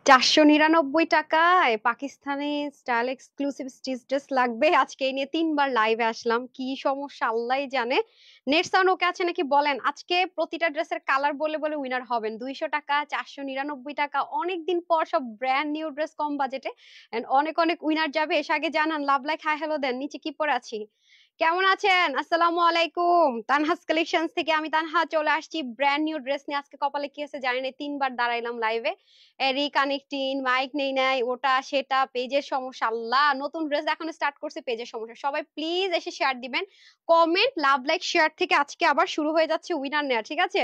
499 টাকায় Pakistani style exclusive stitch dress লাগবে। আজকে এই নিয়ে 3বার লাইভে আসলাম, কি সমস্যা আল্লাহই জানে। নেট সাউন্ড ওকে আছে নাকি বলেন। আজকে প্রতিটা ড্রেসের কালার বলে বলে উইনার হবেন। 200 টাকা, 499 টাকা, অনেকদিন পর সব ব্র্যান্ড নিউ ড্রেস কম বাজেটে, এন্ড অনেক অনেক উইনার যাবে। এসে আগে জানান, লাভ লাইক হাই হ্যালো দেন। নিচে কি পরে আছি, কেমন আছেন? আসসালামু আলাইকুম। তানহাস কালেকশনস থেকে আমি তানহা চলে আসছি ব্র্যান্ড নিউ ড্রেস নিয়ে। আজকে কপালে কি আছে জানি না, 3বার দাঁড়াইলাম লাইভে। এরি কানেক্টিং মাইক নেই নাই, ওটা সেটা, পেজের সমস্যা, আল্লাহ নতুন ড্রেস এখন স্টার্ট করছে, পেজের সমস্যা। সবাই প্লিজ এসে শেয়ার দিবেন, কমেন্ট, লাভ লাইক শেয়ার থেকে আজকে আবার শুরু হয়ে যাচ্ছে উইনার নেওয়া, ঠিক আছে?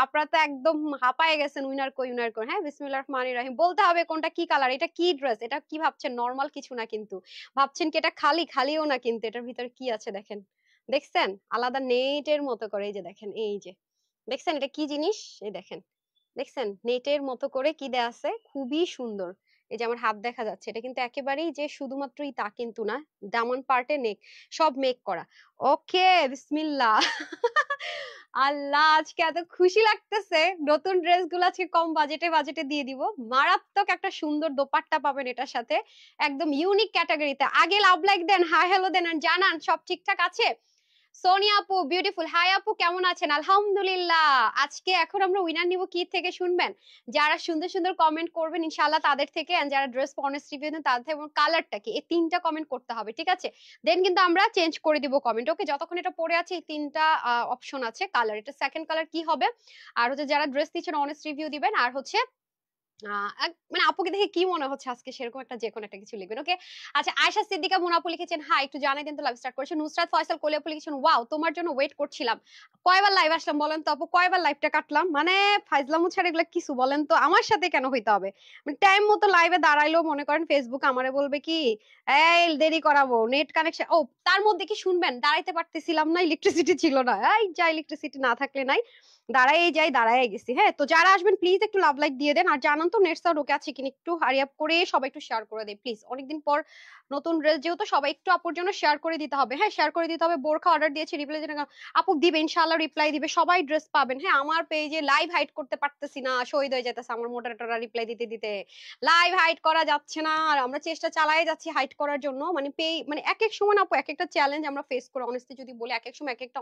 আপনারা তো একদম হাঁপায়ে গেছেন, উইনার কই উইনার কই। হ্যাঁ, বিসমিল্লাহির রহমানির রহিম বলতে হবে। কোনটা কি কালার, এটা কি ড্রেস, এটা কি ভাবছেন নরমাল কিছু না কিন্তু। ভাবছেন কি এটা খালি, খালিও না কিন্তু। এটার ভিতরে কি আছে দেখেন, দেখছেন? আলাদা নেটের মতো করে, এই যে দেখেন, এই যে দেখছেন এটা কি জিনিস, এই দেখেন, দেখছেন নেটের মতো করে কি দেয়া আছে, খুবই সুন্দর। এই যে আমার হাত দেখা যাচ্ছে, এটা কিন্তু একেবারেই যে শুধুমাত্রই তা কিন্তু না, দামান পার্টে নেক সব মেক করা। ওকে, বিসমিল্লাহ। আল্লাহ, আজকে এত খুশি লাগতেছে। নতুন ড্রেস গুলো আজকে কম বাজেটে বাজেটে দিয়ে দিব। মারাত্মক একটা সুন্দর দোপাট্টা পাবেন এটার সাথে, একদম ইউনিক ক্যাটাগরিতে। আগে লাভ লাইক দেন, হাই হ্যালো দেন, আর জানান সব ঠিকঠাক আছে। সোনিয়া আপু বিউটিফুল, হাই আপু কেমন আছেন? আলহামদুলিল্লাহ। আজকে এখন আমরা উইনার নিব কি থেকে শুনবেন? যারা সুন্দর সুন্দর কমেন্ট করবেন ইনশাআল্লাহ তাদের থেকে, and যারা ড্রেস অনেস্ট রিভিউ দেন তাদের থেকে, এবং কালারটা কি, এই 3টা কমেন্ট করতে হবে, ঠিক আছে? দেন কিন্তু আমরা চেঞ্জ করে দিব কমেন্ট। ওকে, যতক্ষণ এটা পড়ে আছে এই 3টা অপশন আছে কালার, এটা সেকেন্ড কালার কি হবে। আর হচ্ছে যারা ড্রেস দিচ্ছেন অনেস্ট রিভিউ দিবেন, আর হচ্ছে মানে আপুকে দেখে কি মনে হচ্ছে আজকে, সেরকম একটা যে কোনো একটা কিছু লিখবেন। ওকে, আচ্ছা, আয়েশা সিদ্দিকা মুনাপু লিখেছেন হাই, একটু জানাই দেন তো লাইভ স্টার্ট করেছে। নুসরাত ফয়সাল কোলে আপু লিখেছেন ওয়াও, তোমার জন্য ওয়েট করছিলাম। কয়বার লাইভ আসলাম বলেন তো আপু, কয়বার লাইভটা কাটলাম, মানে ফাইজলামু ছাড়া এগুলো কিছু বলেন তো, আমার সাথে কেন হইতে হবে? মানে টাইম মতো লাইভে দাঁড়াইলেও মনে করেন ফেসবুক আমারে বলবে কি, এই দেরি করাবো, নেট কানেকশন। ও, তার মধ্যে কি শুনবেন, দাঁড়াইতে পারতেছিলাম না, ইলেকট্রিসিটি ছিল না। এই যা, ইলেকট্রিসিটি না থাকলে নাই, দাঁড়াই যাই, দাঁড়াই গেছি। হ্যাঁ, তো যারা আসবেন প্লিজ একটু লাভ লাইক দিয়ে দেন, আর জানান তো নেট সাউন্ড ওকে আছে কিনা, একটু হারি আপ করে সবাই একটু শেয়ার করে দেয় প্লিজ। অনেকদিন পর নতুন ড্রেস যেহেতু, সবাই একটু আপুর জন্য শেয়ার করে দিতে হবে। হ্যাঁ, শেয়ার করে দিতে হবে। বোরখা অর্ডার দিয়েছি, রিপ্লাই দিন। আপু দিবে ইনশাআল্লাহ, রিপ্লাই দিবে, সবাই ড্রেস পাবেন। হ্যাঁ, আমার পেজে লাইভ হাইড করতে পারতেছি না, শহীদ হয়ে যেতেছে আমার মডারেটররা রিপ্লাই দিতে দিতে। লাইভ হাইড করা যাচ্ছে না, আর আমরা চেষ্টা চালাই যাচ্ছি হাইড করার জন্য। মানে মানে এক এক সময় আপু এক একটা চ্যালেঞ্জ আমরা ফেস করে, অনেস্টলি যদি বলি, এক এক সময় এক একটা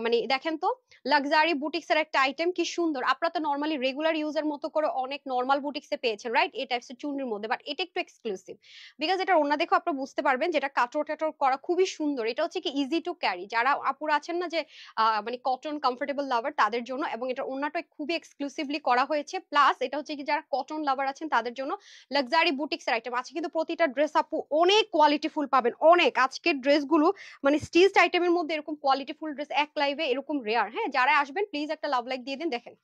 মানে দেখেন তো, লাক্সারি বুটিক্স এর একটা আইটেম কি সুন্দর। আপনারা তো নরমালি রেগুলার ইউজার মতো করে অনেক নরমাল বুটিক্সে পেয়েছেন, রাইট? এই টাইপস এর চুন্নির মধ্যে, বাট এটা একটু এক্সক্লুসিভ, বিকজ এটা ওন্না দেখো আপনারা বুঝতে পারবেন যেটা কাটর টাটর করা খুবই সুন্দর। এটা হচ্ছে কি ইজি টু ক্যারি, যারা আপুরা আছেন না যে মানে কটন কমফোর্টেবল লাভার তাদের জন্য, এবং এটা ওন্নাটা খুবই এক্সক্লুসিভলি করা হয়েছে। প্লাস এটা হচ্ছে কি যারা কটন লাভার আছেন তাদের জন্য লাক্সারি বুটিক্স এর আইটেম আছে। কিন্তু প্রতিটা ড্রেস আপু অনেক কোয়ালিটিফুল পাবেন, অনেক। আজকের ড্রেসগুলো মানে স্টিচড আইটেমের মধ্যে এরকম কোয়ালিটিফুল ড্রেস এক লাইভে এরকম রেয়ার। হ্যাঁ, যারা আসবেন প্লিজ একটা লাভ লাইক দিয়ে দিন। দেখেন,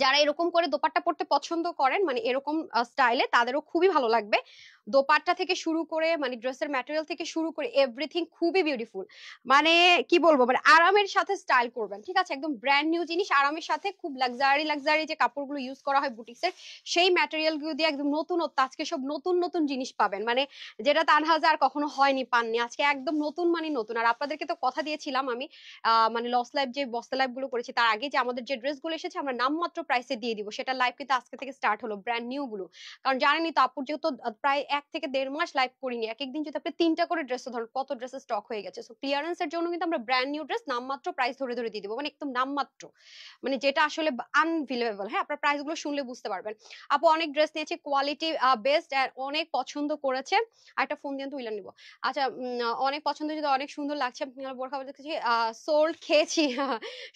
যারা এরকম করে দোপাট্টা পড়তে পছন্দ করেন, মানে এরকম স্টাইলে, তাদেরও খুবই ভালো লাগবে। দোপাট্টা থেকে শুরু করে মানে ড্রেসের ম্যাটেরিয়াল থেকে শুরু করে এভরিথিং খুবই বিউটিফুল। মানে কি বলবো, মানে আরামের সাথে স্টাইল করবেন, ঠিক আছে? একদম ব্র্যান্ড নিউ জিনিস, আরামের সাথে খুব লাক্সারি লাক্সারি যে কাপড়গুলো ইউজ করা হয় বুটিক্সের, সেই ম্যাটেরিয়াল গুলো দিয়ে একদম নতুনত্ব। আজকে সব নতুন নতুন জিনিস পাবেন, মানে যেটা তানহাজা আর কখনো হয়নি, পাননি। আজকে একদম নতুন, মানে নতুন। আর আপনাদেরকে তো কথা দিয়েছিলাম আমি, মানে লস লাইভ যে বস্তা লাইভ গুলো করেছি তার আগে, যে আমাদের যে ড্রেস গুলো এসেছে আমরা নামমাত্র প্রাইসে দিয়ে দিব। সেটা লাইভ কিন্তু আজকে থেকে স্টার্ট হলো, ব্র্যান্ড নিউ গুলো। কারণ জানেনই তো আপুর যেহেতু প্রায় 1 থেকে 1.5 মাস লাইভ করিনি, এক একদিন যদি আপনি 3টা করে ড্রেস ধরেন, কত ড্রেসের স্টক হয়ে গেছে। সো ক্লিয়ারেন্স এর জন্য কিন্তু আমরা ব্র্যান্ড নিউ ড্রেস নামমাত্র প্রাইস ধরে ধরে দিয়ে দিব, মানে একদম নামমাত্র, মানে যেটা আসলে আনবিলিভেবল। হ্যাঁ, আপনার প্রাইস গুলো শুনলে বুঝতে পারবেন। আপু অনেক ড্রেস নিয়েছে, কোয়ালিটি বেস্ট, আর অনেক পছন্দ করেছে। আর একটা ফোন দিয়ে তুলে নিব। আচ্ছা, অনেক পছন্দ, যদি অনেক সুন্দর লাগছে। বোরখা দেখেছি, সোল্ড খেয়েছি।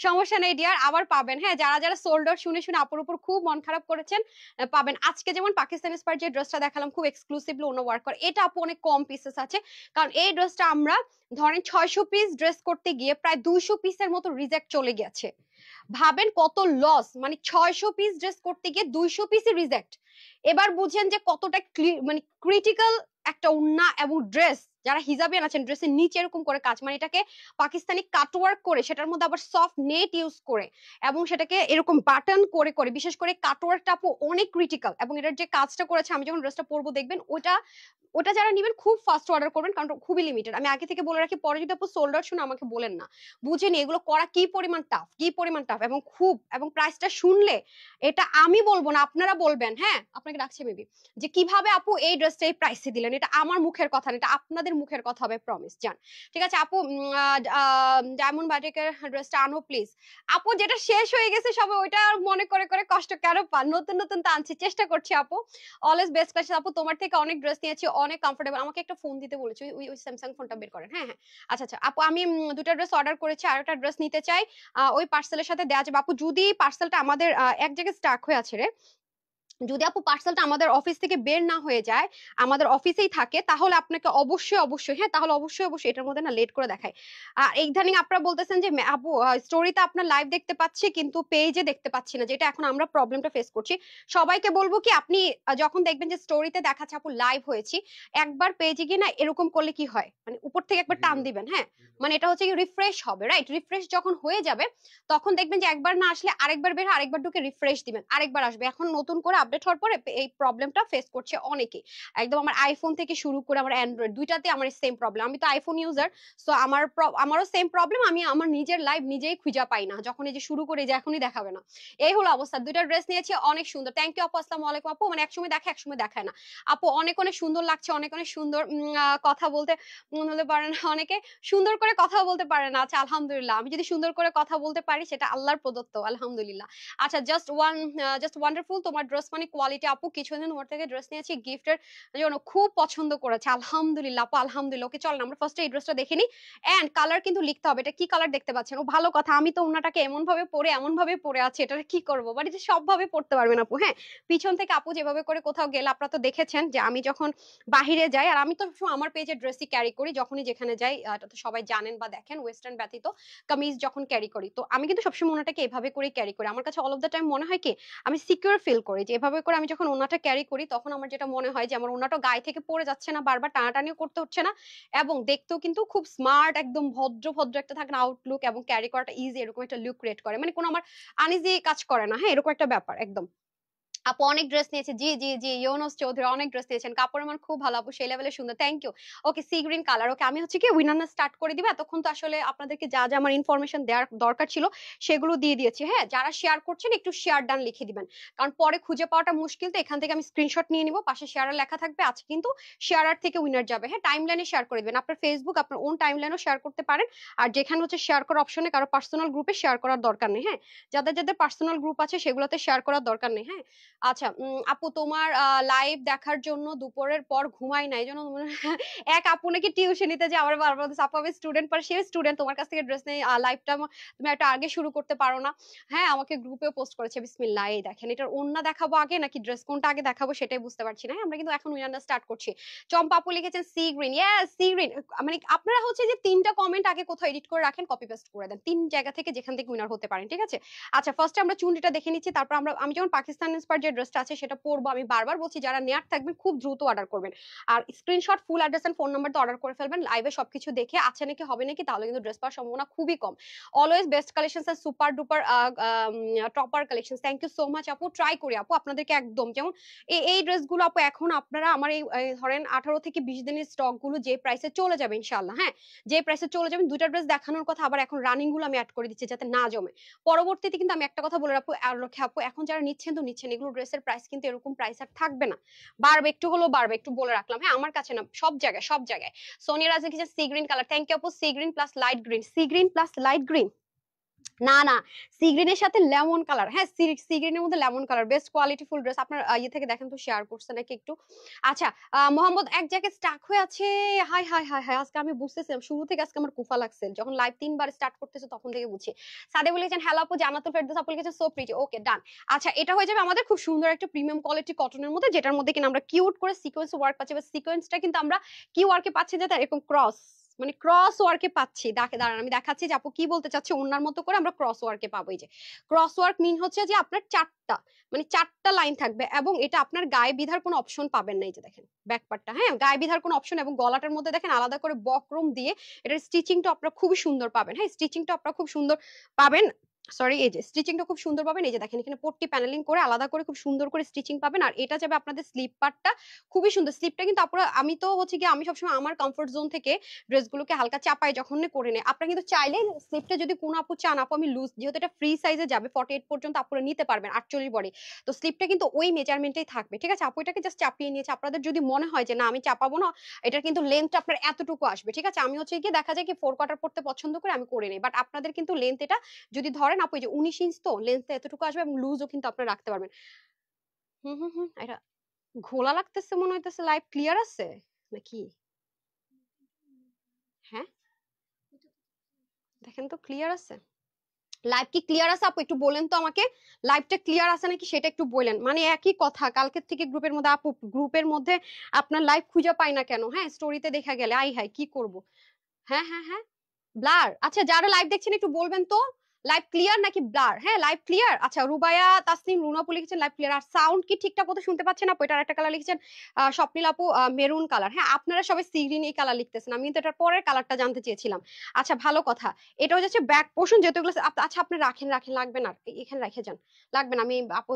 সমস্যা নেই ডিয়ার, আবার পাবেন। হ্যাঁ, যারা যারা সোল্ড আউট শুনে শুনে আপুর উপর খুব মন খারাপ করেছেন, পাবেন। আজকে যেমন পাকিস্তানি স্পার যে ড্রেসটা দেখালাম খুব এক্সক্লুসিভলি অন্য ওয়ার্ক করে, এটা আপু অনেক কম পিসেস আছে। কারণ এই ড্রেসটা আমরা ধরেন 600 পিস ড্রেস করতে গিয়ে প্রায় 200 পিসের মতো রিজেক্ট চলে গেছে। ভাবেন কত লস, মানে 600 পিস ড্রেস করতে গিয়ে 200 পিসই রিজেক্ট। এবার বুঝেন যে কতটা মানে ক্রিটিক্যাল একটা ওড়না এবং ড্রেস যারা হিজাবিয়ান আছেন ড্রেসের নিচে এরকম করে কাজ, মানে এটাকে পাকিস্তানি কাটওয়ার্ক করে সেটার মধ্যে আবার সফট নেট ইউজ করে এবং সেটাকে এরকম বাটন করে করে, বিশেষ করে কাটওয়ার্কটা আপু অনেক ক্রিটিক্যাল, এবং এটার যে কাজটা করেছে আমি যখন ড্রেসটা পরবো দেখবেন ওটা ওটা যারা নিবেন খুব ফাস্ট অর্ডার করবেন, কারণ খুবই লিমিটেড। আমি আগে থেকে বলে রাখি, পরে যদি আপু সোল্ড আউট শুনে আমাকে বলেন না, বুঝেনি এগুলো করা কি পরিমাণ টাফ, কি পরিমাণ টাফ, এবং খুব, এবং প্রাইসটা শুনলে এটা আমি বলবো না আপনারা বলবেন। হ্যাঁ, আপনাকে ডাকছে মেবি, যে কিভাবে আপু এই ড্রেসটা এই প্রাইসে দিলেন, এটা আমার মুখের কথা না, এটা আপনাদের মুখের কথা হবে, প্রমিস জান। ঠিক আছে আপু, ডায়মন্ড বাটিকের ড্রেসটা আনো প্লিজ। আপু যেটা শেষ হয়ে গেছে সবাই ওইটা আর মনে করে করে কষ্ট কেন পান, নতুন নতুন তো আনছি, চেষ্টা করছি আপু। অলওয়েজ বেস্ট ক্লাস আপু, তোমার থেকে অনেক ড্রেস নিয়েছি, অনেক কমফোর্টেবল। আমাকে একটা ফোন দিতে বলেছি, ওই ওই স্যামসাং ফোনটা বের করেন। হ্যাঁ হ্যাঁ, আচ্ছা আচ্ছা আপু, আমি দুটো ড্রেস অর্ডার করেছি, আর একটা ড্রেস নিতে চাই, ওই পার্সেলের সাথে দেওয়া যাবে আপু? যদি পার্সেলটা আমাদের এক জায়গায় স্টাক হয়ে আছে রে, যদি আপু পার্সেলটা আমাদের অফিস থেকে বের না হয়ে যায়, আমাদের অফিসেই থাকে, তাহলে আপনাকে অবশ্যই অবশ্যই, হ্যাঁ তাহলে অবশ্যই অবশ্যই এটার মধ্যে না লেট করে দেখায়। ইদানিং আপনারা বলতেছেন যে আপু স্টোরিতে আপনার লাইভ দেখতে পাচ্ছি কিন্তু পেজে দেখতে পাচ্ছি না, যেটা এখন আমরা প্রবলেমটা ফেস করছি। সবাইকে বলবো কি, আপনি যখন দেখবেন যে স্টোরিতে দেখাচ্ছে আপু লাইভ হয়েছি, একবার পেজে গিয়ে না এরকম করলে কি হয়, মানে উপর থেকে একবার টান দিবেন, হ্যাঁ মানে এটা হচ্ছে কি রিফ্রেশ হবে, রাইট? রিফ্রেশ যখন হয়ে যাবে তখন দেখবেন যে একবার না আসলে আরেকবার বের, আরেকবার ঢুকে রিফ্রেশ দিবেন, আরেকবার আসবে। এখন নতুন করে আপডেট হওয়ার পরে এই প্রবলেমটা ফেস করছে অনেকে, একদম আমার আইফোন থেকে শুরু করে আমার অ্যান্ড্রয়েড দুইটাতে আমার সেম প্রবলেম। আমি তো আইফোন ইউজার, সো আমারও সেম প্রবলেম, আমি আমার নিজের লাইভ নিজেই খুঁজে পাই না, যখন এই যে শুরু করে যে এখনই দেখাবে না, এই হলো অবস্থা। দুইটা ড্রেস নিয়েছি, অনেক সুন্দর, থ্যাংক ইউ আপু। আসসালামু আলাইকুম আপু, মানে একসময় দেখে একসময় দেখায় না আপু, অনেক অনেক সুন্দর লাগছে, অনেক অনেক সুন্দর। কথা বলতে বলতে পারে না অনেকে, সুন্দর করে কথা বলতে পারে না। আচ্ছা আলহামদুলিল্লাহ, আমি যদি সুন্দর করে কথা বলতে পারি সেটা আল্লাহর প্রদত্ত, আলহামদুলিল্লাহ। আচ্ছা জাস্ট ওয়ান্ডারফুল, তোমার ড্রেস মানে কোয়ালিটি আপু, কিছুদিন তোমার থেকে ড্রেস নিয়েছি গিফটের জন্য, খুব পছন্দ করেছে, আলহামদুলিল্লাহ আপু, আলহামদুলিল্লাহ। ওকে চল না আমরা ফার্স্টে এই ড্রেসটা দেখে নিই, এন্ড কালার কিন্তু লিখতে হবে, এটা কি কালার দেখতে পাচ্ছেন? ও ভালো কথা, আমি তো ওনাটাকে এমন ভাবে পরে এমন ভাবে পরে আছে, এটা কি করবো, বাট এটা সব ভাবে পড়তে পারবেন আপু। হ্যাঁ, পিছন থেকে আপু যেভাবে করে কোথাও গেলে আপনারা তো দেখেছেন যে আমি যখন বাহিরে যাই, আর আমি তো আমার পেজে ড্রেসই ক্যারি করি যখনই যেখানে যাই, এটা তো সবাই জানেন বা দেখেন, ওয়েস্টার্ন ব্যতীত কামিজ যখন ক্যারি করি, তো আমি কিন্তু সবসময় ওনাটাকে এভাবে করে ক্যারি করি। আমার কাছে অল অফ দ্য টাইম মনে হয় কি, আমি সিকিউর ফিল করি যে এভাবে করে আমি যখন ওনাটা ক্যারি করি, তখন আমার যেটা মনে হয় যে আমার ওনাটা গায়ে থেকে পড়ে যাচ্ছে না, বারবার টানাটানিও করতে হচ্ছে না, এবং দেখতেও কিন্তু খুব স্মার্ট, একদম ভদ্র ভদ্র একটা থাকে না আউটলুক, এবং ক্যারি করাটা ইজি, এরকম একটা লুক ক্রিয়েট করে, মানে কোনো আমার আনইজি কাজ করে না। হ্যাঁ, এরকম একটা ব্যাপার একদম। আপু অনেক ড্রেস নিয়েছে, জি জি জি, ইউনুস চৌধুরী অনেক ড্রেস নিয়েছেন, কাপড়ের মান খুব ভালো আপু, সেই লেভেলে সুন্দর, thank you. Okay, sea green colour. Okay, আমি হচ্ছে কি উইনার স্টার্ট করে দিবে, এতক্ষণ তো আসলে আপনাদেরকে যা যা আমার ইনফরমেশন দেওয়ার দরকার ছিল সেগুলো দিয়ে দিয়েছি। হ্যাঁ, যারা শেয়ার করছেন একটু শেয়ার ডান লিখে দিবেন, কারণ পরে খুঁজে পাওয়াটা মুশকিল, তো এখান থেকে আমি স্ক্রিনশট নিয়ে নিব, পাশে শেয়ার লেখা থাকবে, আজকে কিন্তু শেয়ার থেকে উইনার যাবে। হ্যাঁ, টাইম লাইনে শেয়ার করে দিবেন, আপনার ফেসবুক আপনার ওন টাইম লাইনেও শেয়ার করতে পারেন, আর যেখানে হচ্ছে শেয়ার করার অপশনে কারো পার্সোনাল গ্রুপে শেয়ার করার দরকার নেই। হ্যাঁ, যাদের যাদের পার্সোনাল গ্রুপ আছে সেগুলোতে শেয়ার করার দরকার নেই। হ্যাঁ, আচ্ছা আপু তোমার লাইভ দেখার জন্য দুপুরের পর ঘুমাই না, এই জন্য এক আপু নাকি টিউশনিতে যে আমার বারবার বলতেছে, আপু আমি স্টুডেন্ট, পর সে স্টুডেন্ট, তোমার কাছ থেকে ড্রেস নেই, লাইভটা তুমি একটা আগে শুরু করতে পারো না? হ্যাঁ, আমাকে গ্রুপেও পোস্ট করেছে, বিসমিল্লাহ। এই দেখেন, এটার ওন্না দেখাবো আগে নাকি ড্রেস কোনটা আগে দেখাবো সেটাই বুঝতে পারছি না। হ্যাঁ, আমরা কিন্তু এখন উইনার স্টার্ট করছি। চম্পা আপু লিখেছেন sea green, yes sea green. মানে আপনারা হচ্ছে যে তিনটা কমেন্ট আগে কোথাও এডিট করে রাখেন, কপি পেস্ট করে দেন, তিন জায়গা থেকে যেখান থেকে উইনার হতে পারেন, ঠিক আছে? আচ্ছা, ফার্স্টে আমরা চুন্ডিটা দেখে নিচ্ছি, তারপর আমি যখন পাকিস্তান ইন্সপায়ার যে ড্রেসটা আছে সেটা পরবো। আমি বারবার বলছি, যারা নেয়ার থাকবেন খুব দ্রুত অর্ডার করবেন, আর screenshot full address and phone number তো অর্ডার করে ফেলবেন, লাইভে সবকিছু দেখে আছে নাকি হবে নাকি, তাহলে কিন্তু ড্রেস পাওয়ার সম্ভাবনা খুবই কম। Always best collections and super duper topper collection, thank you so much আপু। ট্রাই করি আপু আপনাদেরকে একদম, যেমন এই ড্রেসগুলো আপু এখন আপনারা আমার এই ধরেন 18 থেকে 20 দিনের স্টক গুলো যে প্রাইসে চলে যাবে ইনশাআল্লাহ। হ্যাঁ, যে প্রাইসে চলে যাবেন, দুইটা ড্রেস দেখানোর কথা, আবার এখন রানিং গুলো আমি অ্যাড করে দিচ্ছি যাতে না জমে পরবর্তীতে। কিন্তু আমি একটা কথা বলে রাখবো, আপু এখন যারা নিচ্ছেন তো নিচ্ছেন, এগুলো ড্রেসের প্রাইস কিন্তু এরকম প্রাইস আর থাকবে না, বাড়বে, একটু হলেও বাড়বে, একটু বলে রাখলাম। হ্যাঁ, আমার কাছে না, সব জায়গায় সব জায়গায়। সোনিয়া রাজা কিছু sea green colour, thank you আপু। Sea green plus light green, sea green plus light green, না না, সি গ্রিনের সাথে লেমন কালার। হ্যাঁ, সি গ্রিনের মধ্যে lemon colour, best quality full dress. আপনার ইয়ে থেকে দেখেন তো শেয়ার করছে নাকি একটু। আচ্ছা, মোহাম্মদ এক জায়গায় স্টাক হয়ে আছে, হাই হাই হাই হাই, আজকে আমি বুঝতেছিলাম শুরু থেকে, আজকে আমার কুফা লাগছে যখন লাইভ 3 বার স্টার্ট করতেছে তখন থেকে বুঝছি। সাদে বলেছেন হ্যালো আপু, জান্নাতুল ফেরদৌস আপু লিখেছেন সো প্রিটি। ওকে ডান। আচ্ছা, এটা হয়ে যাবে আমাদের খুব সুন্দর একটা প্রিমিয়াম কোয়ালিটি কটনের মধ্যে, যেটার মধ্যে কিনা আমরা কিউট করে সিকোয়েন্স ওয়ার্ক পাচ্ছি, বা সিকোয়েন্সটা কিন্তু আমরা কি ওয়ার্কে পাচ্ছি, যেটা এরকম ক্রস, মানে ক্রস ওয়ার্কে পাচ্ছি। দাঁড়ান আমি দেখাচ্ছি যে আপু কি বলতে চাচ্ছে, ওনার মতো করে আমরা ক্রস ওয়ার্কে পাবো। এই যে ক্রস ওয়ার্ক মিন হচ্ছে যে আপনার চারটা, মানে চারটা লাইন থাকবে, এবং এটা আপনার গায়ে বিধার কোনো অপশন পাবেন না। এই যে দেখেন ব্যাক পার্টটা, হ্যাঁ গায়ে বিধার কোনো অপশন, এবং গলাটার মধ্যে দেখেন আলাদা করে বক্রম দিয়ে এটার স্টিচিংটা আপনারা খুবই সুন্দর পাবেন। হ্যাঁ স্টিচিংটা আপনারা খুব সুন্দর পাবেন, সরি এই যে স্টিচিংটা খুব সুন্দর পাবেন। এই যে দেখেন এখানে পট্টি প্যানেলিং করে আলাদা করে খুব সুন্দর করে স্টিচিং পাবেন। আর এটা যাবে আপনাদের স্লিপ পার্টটা, খুবই সুন্দর স্লিপটা কিন্তু আপনারা, আমি তো হচ্ছে কি আমি সবসময় আমার কমফোর্ট জোন থেকে ড্রেসগুলোকে হালকা চাপাই যখন করে নেয়। আপনারা কিন্তু চাইলে স্লিপটা যদি কোনো আপু চান, আপু আমি লুজ, যেহেতু এটা ফ্রি সাইজে যাবে 48 পর্যন্ত আপনারা নিতে পারবেন 48 বডি, তো স্লিপটা কিন্তু ওই মেজারমেন্টেই থাকবে। ঠিক আছে আপু এটাকে জাস্ট চাপিয়ে নিয়েছে। আপনাদের যদি মনে হয় যে না আমি চাপাবো না, এটা কিন্তু লেন্থটা আপনার এতটুকু আসবে। ঠিক আছে আমি হচ্ছে কি দেখা যায় কি 4 কোয়ার্টার পড়তে পছন্দ করে আমি করে নিই, বাট আপনাদের কিন্তু লেন্থ এটা যদি ধরেন আপু এই যে 19 ইঞ্চ, তো লেন্থটা এতটুকু আসবে, এবং লুজও কিন্তু আপনারা রাখতে পারবেন। এটা ঘোলা লাগতেছে মনে হইতেছে। লাইভ ক্লিয়ার আছে নাকি? হ্যাঁ দেখেন তো ক্লিয়ার আছে? লাইভ কি ক্লিয়ার আছে আপু একটু বলেন তো আমাকে, লাইভটা ক্লিয়ার আছে নাকি সেটা একটু বলেন। মানে একই কথা, কালকের থেকে গ্রুপের মধ্যে আপু, গ্রুপের মধ্যে আপনার লাইভ খুঁজে পাই না কেন? হ্যাঁ স্টোরিতে দেখা গেলে আই হাই কি করব। হ্যাঁ হ্যাঁ হ্যাঁ ব্লার, আচ্ছা যারা লাইভ দেখছেন একটু বলবেন তো লাইভ ক্লিয়ার নাকি ব্লার। হ্যাঁ লাইভ ক্লিয়ার, আচ্ছা রুবায়া তাসনিম রুনাপু লিখেছেন লাইভ ক্লিয়ার। আর সাউন্ড কি ঠিকঠাক মতো শুনতে পাচ্ছেন আপু? এটার একটা কালার লিখেছেন স্বপ্নিল আপু মেরুন কালার। হ্যাঁ আপনারা সবাই সি গ্রিন এই কালার লিখতেছেন, আমি কিন্তু এটার পরের কালারটা জানতে চেয়েছিলাম। আচ্ছা ভালো কথা, এটা হচ্ছে ব্যাক পোর্শন যেহেতু এগুলো আচ্ছা আপনি রাখেন রাখেন, লাগবে না এখানে রেখে যান, লাগবে না আমি আপু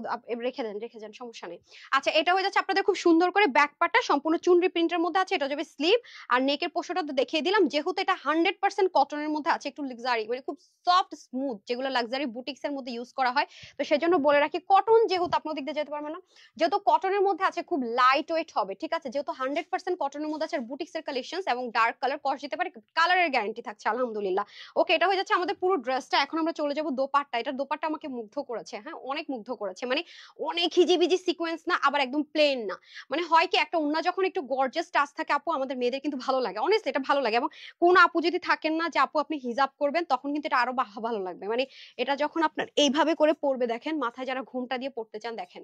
রেখে দেন সমস্যা নেই। আচ্ছা এটা হয়ে যাচ্ছে আপনাদের খুব সুন্দর করে ব্যাক পার্টটা সম্পূর্ণ চুনরি প্রিন্টের মধ্যে আছে, এটা যাবে স্লিভ। আর নেকের পোর্শনটা তো দেখিয়ে দিলাম, যেহেতু এটা 100% কটনের মধ্যে আছে, একটু লাক্সারি মানে খুব সফট স্মুথ, যেগুলো লাক্সারি বুটিক্স এর মধ্যে ইউজ করা হয়। তো সেজন্য বলে রাখি কটন, যেহেতু আপনার দিক দিয়ে যেতে পারবে না, যেহেতু কটনের মধ্যে আছে খুব লাইট ওয়েট হবে। ঠিক আছে যেহেতু 100% কটনের মধ্যে আছে, বুটিক্স এর কালেকশন এবং ডার্ক কালার কস দিতে পারে, কালারের গ্যারান্টি থাকছে আলহামদুলিল্লাহ। ওকে এটা হয়ে যাচ্ছে আমাদের পুরো ড্রেসটা। এখন আমরা চলে যাব দোপাট্টা। এটা দোপাট্টা আমাকে মুগ্ধ করেছে, হ্যাঁ অনেক মুগ্ধ করেছে। মানে অনেক হিজিবিজি সিকোয়েন্স না, আবার একদম প্লেন না। মানে হয় কি একটা ওন্না যখন একটু গর্জিয়াস টাচ থাকে আপু, আমাদের মেয়েদের কিন্তু ভালো লাগে, অনেস্টলি এটা ভালো লাগে। এবং কোন আপু যদি থাকেন না যে আপু আপনি হিজাব করবেন, তখন কিন্তু এটা আরো ভালো লাগবে। মানে এটা যখন আপনার এইভাবে করে পড়বে, দেখেন মাথায় যারা ঘুমটা দিয়ে পড়তে চান, দেখেন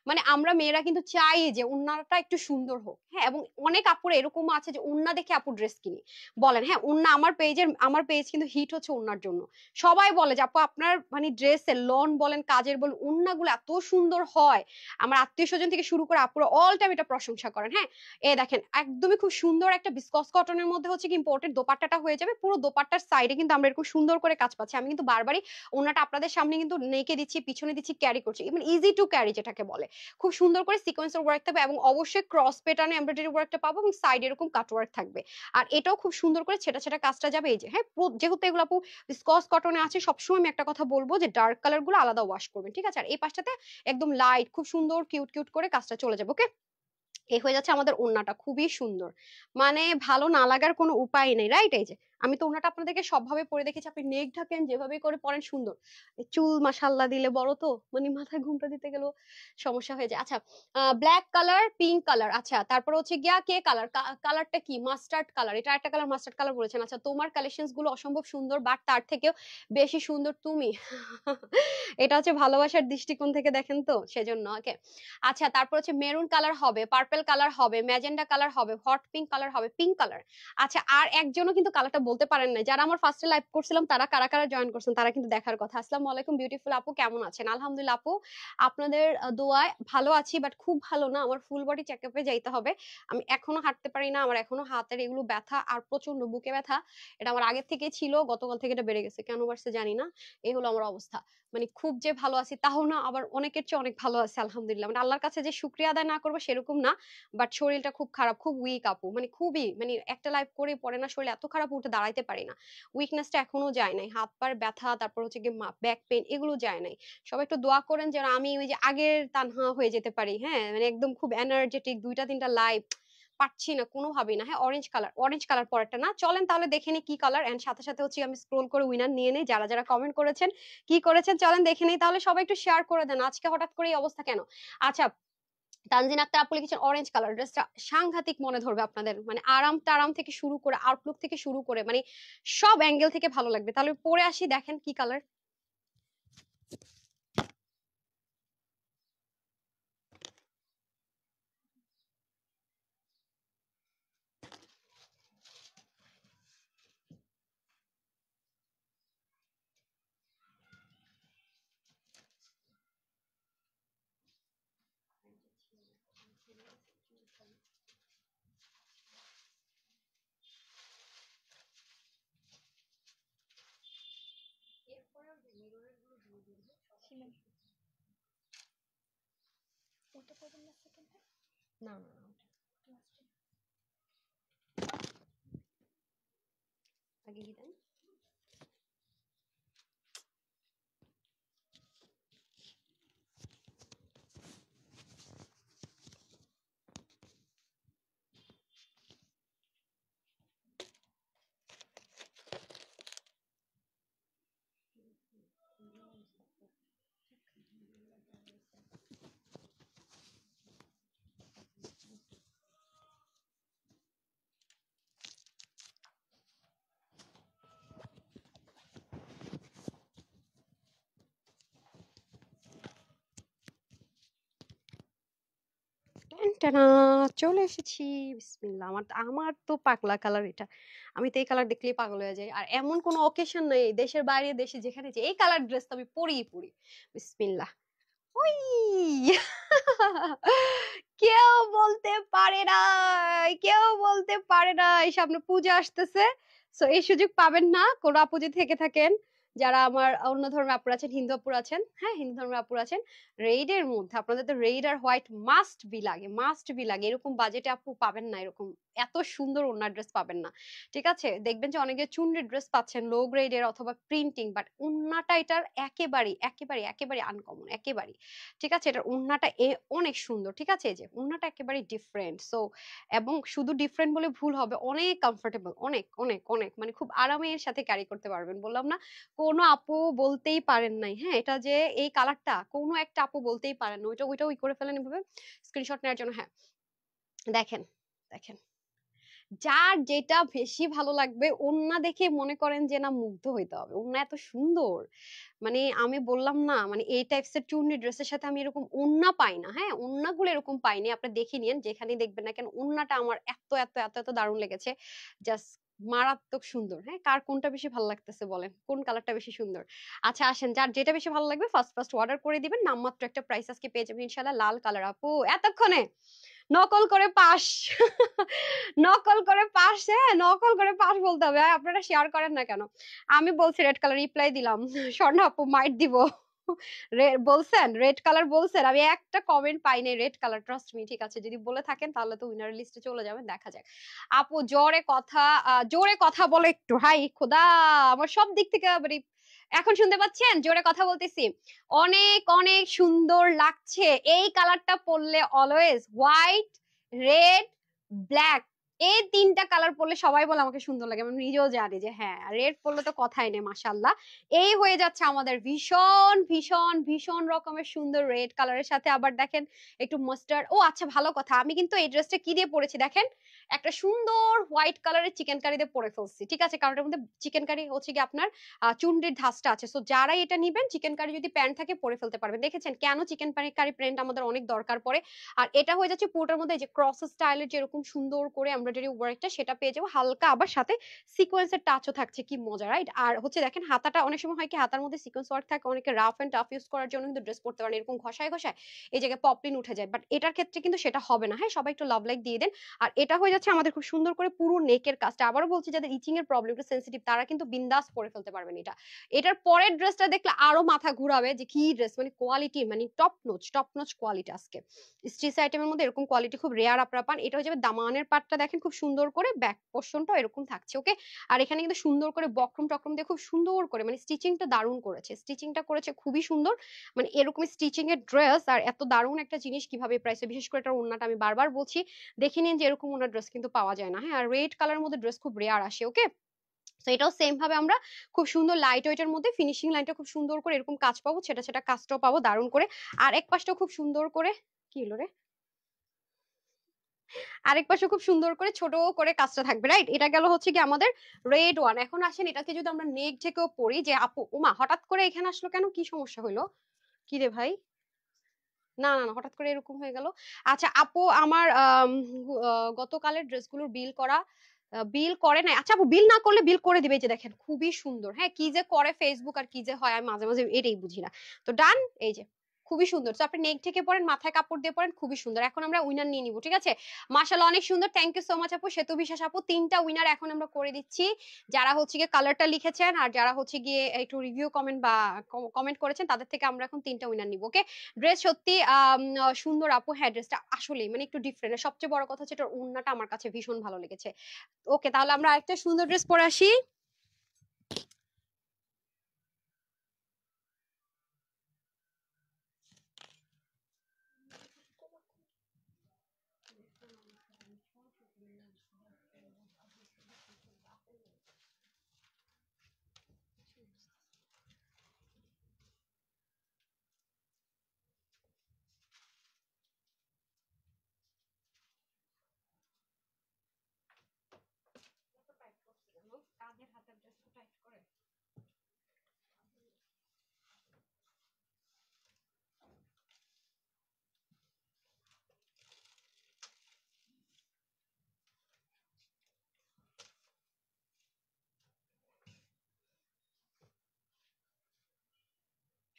মানে আমরা মেয়েরা কিন্তু চাই যে উন্নাটা একটু সুন্দর হোক। হ্যাঁ এবং অনেক আপুর এরকম আছে যে উন্না দেখে আপু ড্রেস কিনি বলেন। হ্যাঁ উন্না আমার পেজ কিন্তু হিট হচ্ছে উন্নার জন্য। সবাই বলে যে আপু আপনার মানে ড্রেসের লন বলেন কাজের বলেন উন্নাগুলো এত সুন্দর হয়। আমার আত্মীয় স্বজন থেকে শুরু করে আপুরা অল টাইম এটা প্রশংসা করেন। হ্যাঁ এই দেখেন একদমই খুব সুন্দর একটা বিসকস কটনের মধ্যে হচ্ছে কি ইম্পোর্টেড দোপাট্টাটা হয়ে যাবে। পুরো দোপাট্টার সাইডে কিন্তু আমরা এরকম সুন্দর করে কাজ পাচ্ছি। আমি কিন্তু বারবারই ওনাটা আপনাদের সামনে কিন্তু নেকে দিচ্ছি, পিছনে দিচ্ছি, ক্যারি করছি, ইভেন ইজি টু ক্যারি যেটাকে বলে। খুব সুন্দর করে সিকোয়েন্সের ওয়ার্ক থাকবে, এবং অবশ্যই ক্রস প্যাটার্নে এমব্রয়ডারি ওয়ার্কটা পাবো, এবং সাইডে এরকম কাট ওয়ার্ক থাকবে। আর এটাও খুব সুন্দর করে ছেটা ছেটা কাজটা যাবে। এই যে হ্যাঁ যেহেতু এগুলো আপু বিসকস কটনে আছে, সবসময় আমি একটা কথা বলবো যে ডার্ক কালার গুলো আলাদা ওয়াশ করবেন। ঠিক আছে আর এই পাশটাতে একদম লাইট খুব সুন্দর কিউট কিউট করে কাজটা চলে যাবে। ওকে এই হয়ে যাচ্ছে আমাদের ওড়নাটা, খুবই সুন্দর। মানে ভালো না লাগার কোনো উপায় নেই, রাইট? এই যে আমি তো ওড়নাটা আপনাদেরকে সবভাবে পরে দেখেছি, আপনি নেক ঢাকেন যেভাবে করে পরেন সুন্দর, এই চুল মাশাল্লাহ দিলে বড় তো মানে মাথায় ঘুমটা দিতে গেলেও সমস্যা হয়ে যায়। আচ্ছা ব্ল্যাক কালার, পিঙ্ক কালার, আচ্ছা তারপর হচ্ছে গিয়া কে কালার, কালারটা কি মাস্টার্ড কালার, এটা একটা কালার মাস্টার্ড কালার বলেছেন। আচ্ছা তোমার কালেকশনস গুলো অসম্ভব সুন্দর, বাট তার থেকেও বেশি সুন্দর তুমি। এটা হচ্ছে ভালোবাসার দৃষ্টিকোণ থেকে দেখেন তো সেজন্য। ওকে আচ্ছা তারপর হচ্ছে মেরুন কালার হবে, পার্পল কালার হবে, ম্যাজেন্ডা কালার হবে, হট পিঙ্ক কালার হবে, পিঙ্ক কালার। আচ্ছা আর একজনও কিন্তু কালারটা বলতে পারেন না, যারা আমার ফার্স্টে লাইভ করছিলাম তারা কারা কারা জয়েন করছেন তারা কিন্তু দেখার কথা। আসসালামু আলাইকুম বিউটিফুল আপু, কেমন আছেন? আলহামদুলিল্লাহ আপু আপনাদের দোয়ায় ভালো আছি, বাট খুব ভালো না, আমার ফুল বডি চেকআপে যাইতে হবে। আমি এখনো হাঁটতে পারি না, আমার এখনো হাতের এগুলো ব্যথা আর প্রচন্ড বুকে ব্যথা। এটা আমার আগের থেকে ছিল, গতকাল থেকে এটা বেড়ে গেছে, কেন বাড়ছে জানি না। এই হলো আমার অবস্থা। মানে খুব যে ভালো আছি তাও না, আবার অনেকের চেয়ে অনেক ভালো আছে আলহামদুলিল্লাহ। মানে আল্লাহর কাছে যে শুকরিয়া আদায় না করবো সেরকম না, বাট শরীরটা খুব খারাপ, খুব উইক আপু। মানে খুবই মানে একটা লাইফ করে পরে না শরীর এত খারাপ, উঠে দাঁড়াইতে পারি না। উইকনেসটা এখনো যায় নাই, হাত পার ব্যথা, তারপর হচ্ছে গিয়ে ব্যাক পেন, এগুলো যায় নাই। সবাই একটু দোয়া করেন যেন আমি ওই যে আগের তানহা হয়ে যেতে পারি। হ্যাঁ মানে একদম খুব এনার্জেটিক, দুইটা তিনটা লাইভ পাচ্ছি না কোনোভাবেই না। হ্যাঁ অরেঞ্জ কালার পরেরটা না, চলেন তাহলে দেখে নি কি কালার, এন্ড সাথে সাথে হচ্ছে আমি স্ক্রোল করে উইনার নিয়ে নেই, যারা যারা কমেন্ট করেছেন কি করেছেন চলেন দেখে নেই। তাহলে সবাই একটু শেয়ার করে দেন আজকে হঠাৎ করে এই অবস্থা কেন। আচ্ছা তানজিন আক্তার আপু লিখেছেন অরেঞ্জ কালার, ড্রেসটা সাংঘাতিক মনে ধরবে আপনাদের, মানে আরাম টারাম থেকে শুরু করে আউটলুক থেকে শুরু করে মানে সব অ্যাঙ্গেল থেকে ভালো লাগবে। তাহলে পরে আসি, দেখেন কি কালার। না না না, আগে কি দেন? টানা, চলে এসেছি। বিসমিল্লাহ। আমার আমার তো পাগলা কালার এটা, আমি তো এই কালার দেখলেই পাগল হয়ে যাই। আর এমন কোনো অকেশন নেই দেশের বাইরে দেশে যেখানে যে এই কালার ড্রেস তো আমি পরিই পরি। বিসমিল্লাহ। ওই কেউ বলতে পারে না, কেউ বলতে পারে না এই সামনে পূজা আসতেছে, সো এই সুযোগ পাবেন না কোন আপু যদি থেকে থাকেন, যারা আমার অন্য ধর্মের আপুরা আছেন, হিন্দু আপুরা আছেন, হ্যাঁ হিন্দু ধর্মের আপুরা আছেন, রেইডের মধ্যে আপনাদের তো রেইড আর হোয়াইট মাস্ট বি লাগে, মাস্ট বি লাগে। এরকম বাজেটে আপু পাবেন না, এরকম এত সুন্দর ওড়নার ড্রেস পাবেন না। ঠিক আছে, দেখবেন যে অনেকে চুনরি ড্রেস পাচ্ছেন লো গ্রেডের অথবা প্রিন্টিং, বাট ওড়নাটা এটার একেবারে একেবারে একেবারে আনকমন, একেবারে। ঠিক আছে, এটার ওড়নাটা অনেক সুন্দর। ঠিক আছে, এই যে ওড়নাটা একেবারে ডিফারেন্ট। সো এবং শুধু ডিফারেন্ট বলে ভুল হবে, অনেক কমফোর্টেবল, অনেক অনেক অনেক, মানে খুব আরামের সাথে ক্যারি করতে পারবেন। বললাম না, কোনো আপু বলতেই পারেন নাই হ্যাঁ এটা যে এই কালারটা, কোনো একটা আপু বলতেই পারেন না ওইটা ওইটা ওই করে ফেলেন এভাবে স্ক্রিনশট নেওয়ার জন্য। হ্যাঁ দেখেন, দেখেন, যার যেটা বেশি ভালো লাগবে ওন্না দেখে মনে করেন যে না মুগ্ধ হইতে হবে, ওন্না এত সুন্দর। মানে আমি বললাম না, মানে এই টাইপস এর চুন্নি ড্রেসের সাথে আমি এরকম ওন্না পাই না। হ্যাঁ ওন্না গুলো এরকম পাইনি, আপনি দেখে নিন যেখানেই দেখবেন না কেন, ওন্নাটা আমার এত এত এত এত দারুণ লেগেছে, জাস্ট মারাত্মক সুন্দর। হ্যাঁ কার কোনটা বেশি ভালো লাগতেছে বলেন, কোন কালারটা বেশি সুন্দর? আচ্ছা আসেন, যার যেটা বেশি ভালো লাগবে ফার্স্ট ফার্স্ট অর্ডার করে দিবেন, নামমাত্র একটা প্রাইস আজকে পেয়ে যাবেন ইনশাআল্লাহ। লাল কালার আপু এতক্ষণে নকল করে পাস নকল করে পাস, হ্যাঁ নকল করে পাস বলতে হবে। আপনারা শেয়ার করেন না কেন? আমি বলছি রেড কালার, রিপ্লাই দিলাম স্বর্ণ আপু মাইট দিব বলছেন রেড কালার বলছেন, আমি একটা কমেন্ট পাই নাই রেড কালার, ট্রাস্ট মি। ঠিক আছে, যদি বলে থাকেন তাহলে তো উইনার লিস্টে চলে যাবেন, দেখা যাক। আপু জোরে কথা, জোরে কথা বলে একটু, হাই খোদা আমার সব দিক থেকে মানে, এখন শুনতে পাচ্ছেন? জোরে কথা বলতেছি। অনেক অনেক সুন্দর লাগছে এই কালারটা পরলে, অলওয়েজ হোয়াইট, রেড, ব্ল্যাক, এই তিনটা কালার পরলে সবাই বলে আমাকে সুন্দর লাগে, আমি নিজেও জানি যে হ্যাঁ রেড পরলে তো কথাই নেই, মাশাআল্লাহ। এই হয়ে যাচ্ছে আমাদের ভীষণ ভীষণ ভীষণ রকমের সুন্দর রেড কালারের সাথে আবার দেখেন একটু মাস্টার্ড। ও আচ্ছা ভালো কথা, আমি কিন্তু এই ড্রেসটা কি দিয়ে পরেছি দেখেন, একটা সুন্দর হোয়াইট কালারের চিকেন কারি দিয়ে পরে ফেলছি। ঠিক আছে, কারণ এর মধ্যে চিকেন কারি হচ্ছে কি আপনার চুন্ডির ধাঁচটা আছে, সো যারাই এটা নিবেন চিকেন কারি যদি প্যান্ট থাকে পরে ফেলতে পারবেন। দেখেছেন কেন চিকেন কারি প্যান্ট আমাদের অনেক দরকার পড়ে। আর এটা হয়ে যাচ্ছে পুরোটার মধ্যে যে ক্রস স্টাইলের যেরকম সুন্দর করে এমব্রয়ডারি ওয়ার্কটা সেটা পেয়ে যাবো, হালকা আবার সাথে সিকোয়েন্সের টাচও থাকছে, কি মজা রাইট। আর হচ্ছে দেখেন হাতাটা অনেক সময় হয় কি হাতার মধ্যে সিকোয়েন্স ওয়ার্ক থাকে, অনেকে রাফ এন্ড টাফ ইউজ করার জন্য কিন্তু ড্রেস পরতে পারেন এরকম ঘষায় ঘষায় এই জায়গায় পপলিন উঠে যায়, বাট এটার ক্ষেত্রে কিন্তু সেটা হবে না। হ্যাঁ সবাই একটু লাভ লাইক দিয়ে দেন। আর এটা হয়ে যাচ্ছে আমাদের খুব সুন্দর করে পুরো নেকের কাজটা, আবারও বলছি যাদের ইচিং এর প্রবলেম একটু সেন্সিটিভ তারা কিন্তু বিন্দাস পরে ফেলতে পারবেন এটা। এটার পরের ড্রেসটা দেখলে আরো মাথা ঘুরাবে যে কি ড্রেস, মানে কোয়ালিটি মানে টপ নচ কোয়ালিটি। আজকে স্ট্রিচ আইটেমের মধ্যে এরকম কোয়ালিটি খুব রেয়ার আপনারা পান। এটা হয়ে যাবে দামানের পাটটা, দেখেন খুব সুন্দর করে ব্যাক পোর্শনটা এরকম থাকছে ওকে। আর এখানে কিন্তু সুন্দর করে বক্রম টক্রম দিয়ে খুব সুন্দর করে মানে স্টিচিংটা দারুণ করেছে, স্টিচিংটা করেছে খুবই সুন্দর। মানে এরকম স্টিচিং এর ড্রেস আর এত দারুণ একটা জিনিস কিভাবে প্রাইসে, বিশেষ করে এটার ওন্নাটা আমি বারবার বলছি দেখে নিন যে এরকম ওনার ড্রেস কিন্তু পাওয়া যায় না। হ্যাঁ আর রেড কালারের মধ্যে ড্রেস খুব রেয়ার আসে ওকে। তো এটাও সেম ভাবে আমরা খুব সুন্দর লাইট ওয়েটের মধ্যে ফিনিশিং লাইনটা খুব সুন্দর করে এরকম কাজ পাবো, সেটা সেটা কাজটাও পাবো দারুণ করে। আর এক পাশটাও খুব সুন্দর করে, কি হলো রে, আরেক পাশে খুব সুন্দর করে ছোট করে কাজটা থাকবে রাইট। এটা গেল হচ্ছে কি আমাদের রেড ওয়ান। এখন আসেন এটাকে যদি আমরা নেক থেকেও পড়ি, যে আপু ওমা হঠাৎ করে এখানে আসলো কেন, কি সমস্যা হলো? কি রে ভাই, না না না হঠাৎ করে এরকম হয়ে গেল। আচ্ছা আপু আমার গতকালের ড্রেসগুলোর বিল করা, বিল করে নাই। আচ্ছা আপু বিল না করলে বিল করে দিবে, এই যে দেখেন খুবই সুন্দর। হ্যাঁ কি যে করে ফেসবুক আর কি যে হয় আমি মাঝে মাঝে এটাই বুঝি না। তো ডান, এই যে খুবই সুন্দর। তো আপনি নেক থেকে পরেন, মাথায় কাপড় দিয়ে পরেন, খুবই সুন্দর। এখন আমরা উইনার নিয়ে নিব, ঠিক আছে? মাশাআল্লাহ অনেক সুন্দর, থ্যাংক ইউ সো মাচ আপু, সেতু বিশ্বাস আপু। 3টা উইনার এখন আমরা করে দিচ্ছি, যারা হচ্ছে গিয়ে কালারটা লিখেছেন আর যারা হচ্ছে গিয়ে একটু রিভিউ কমেন্ট বা কমেন্ট করেছেন, তাদের থেকে আমরা এখন 3টা উইনার নিব। ওকে, ড্রেস সত্যি সুন্দর আপু। হ্যাঁ, ড্রেসটা আসলেই মানে একটু ডিফারেন্ট। সবচেয়ে বড় কথা হচ্ছে এটার ওড়নাটা আমার কাছে ভীষণ ভালো লেগেছে। ওকে, তাহলে আমরা আরেকটা সুন্দর ড্রেস পরে আসি।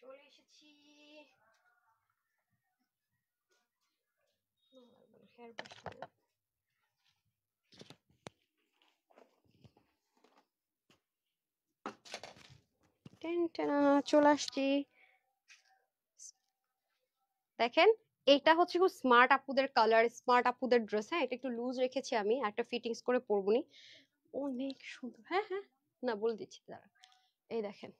চলে এসেছি। হেয়ার ব্রাশ চলে আসছি। দেখেন, এটা হচ্ছে খুব স্মার্ট আপুদের কালার, স্মার্ট আপুদের ড্রেস। হ্যাঁ, এটা একটু লুজ রেখেছি আমি, একটা ফিটিংস করে পরবনি। অনেক সুন্দর। হ্যাঁ হ্যাঁ, না বলে দিচ্ছি দাঁড়া। এই দেখেন,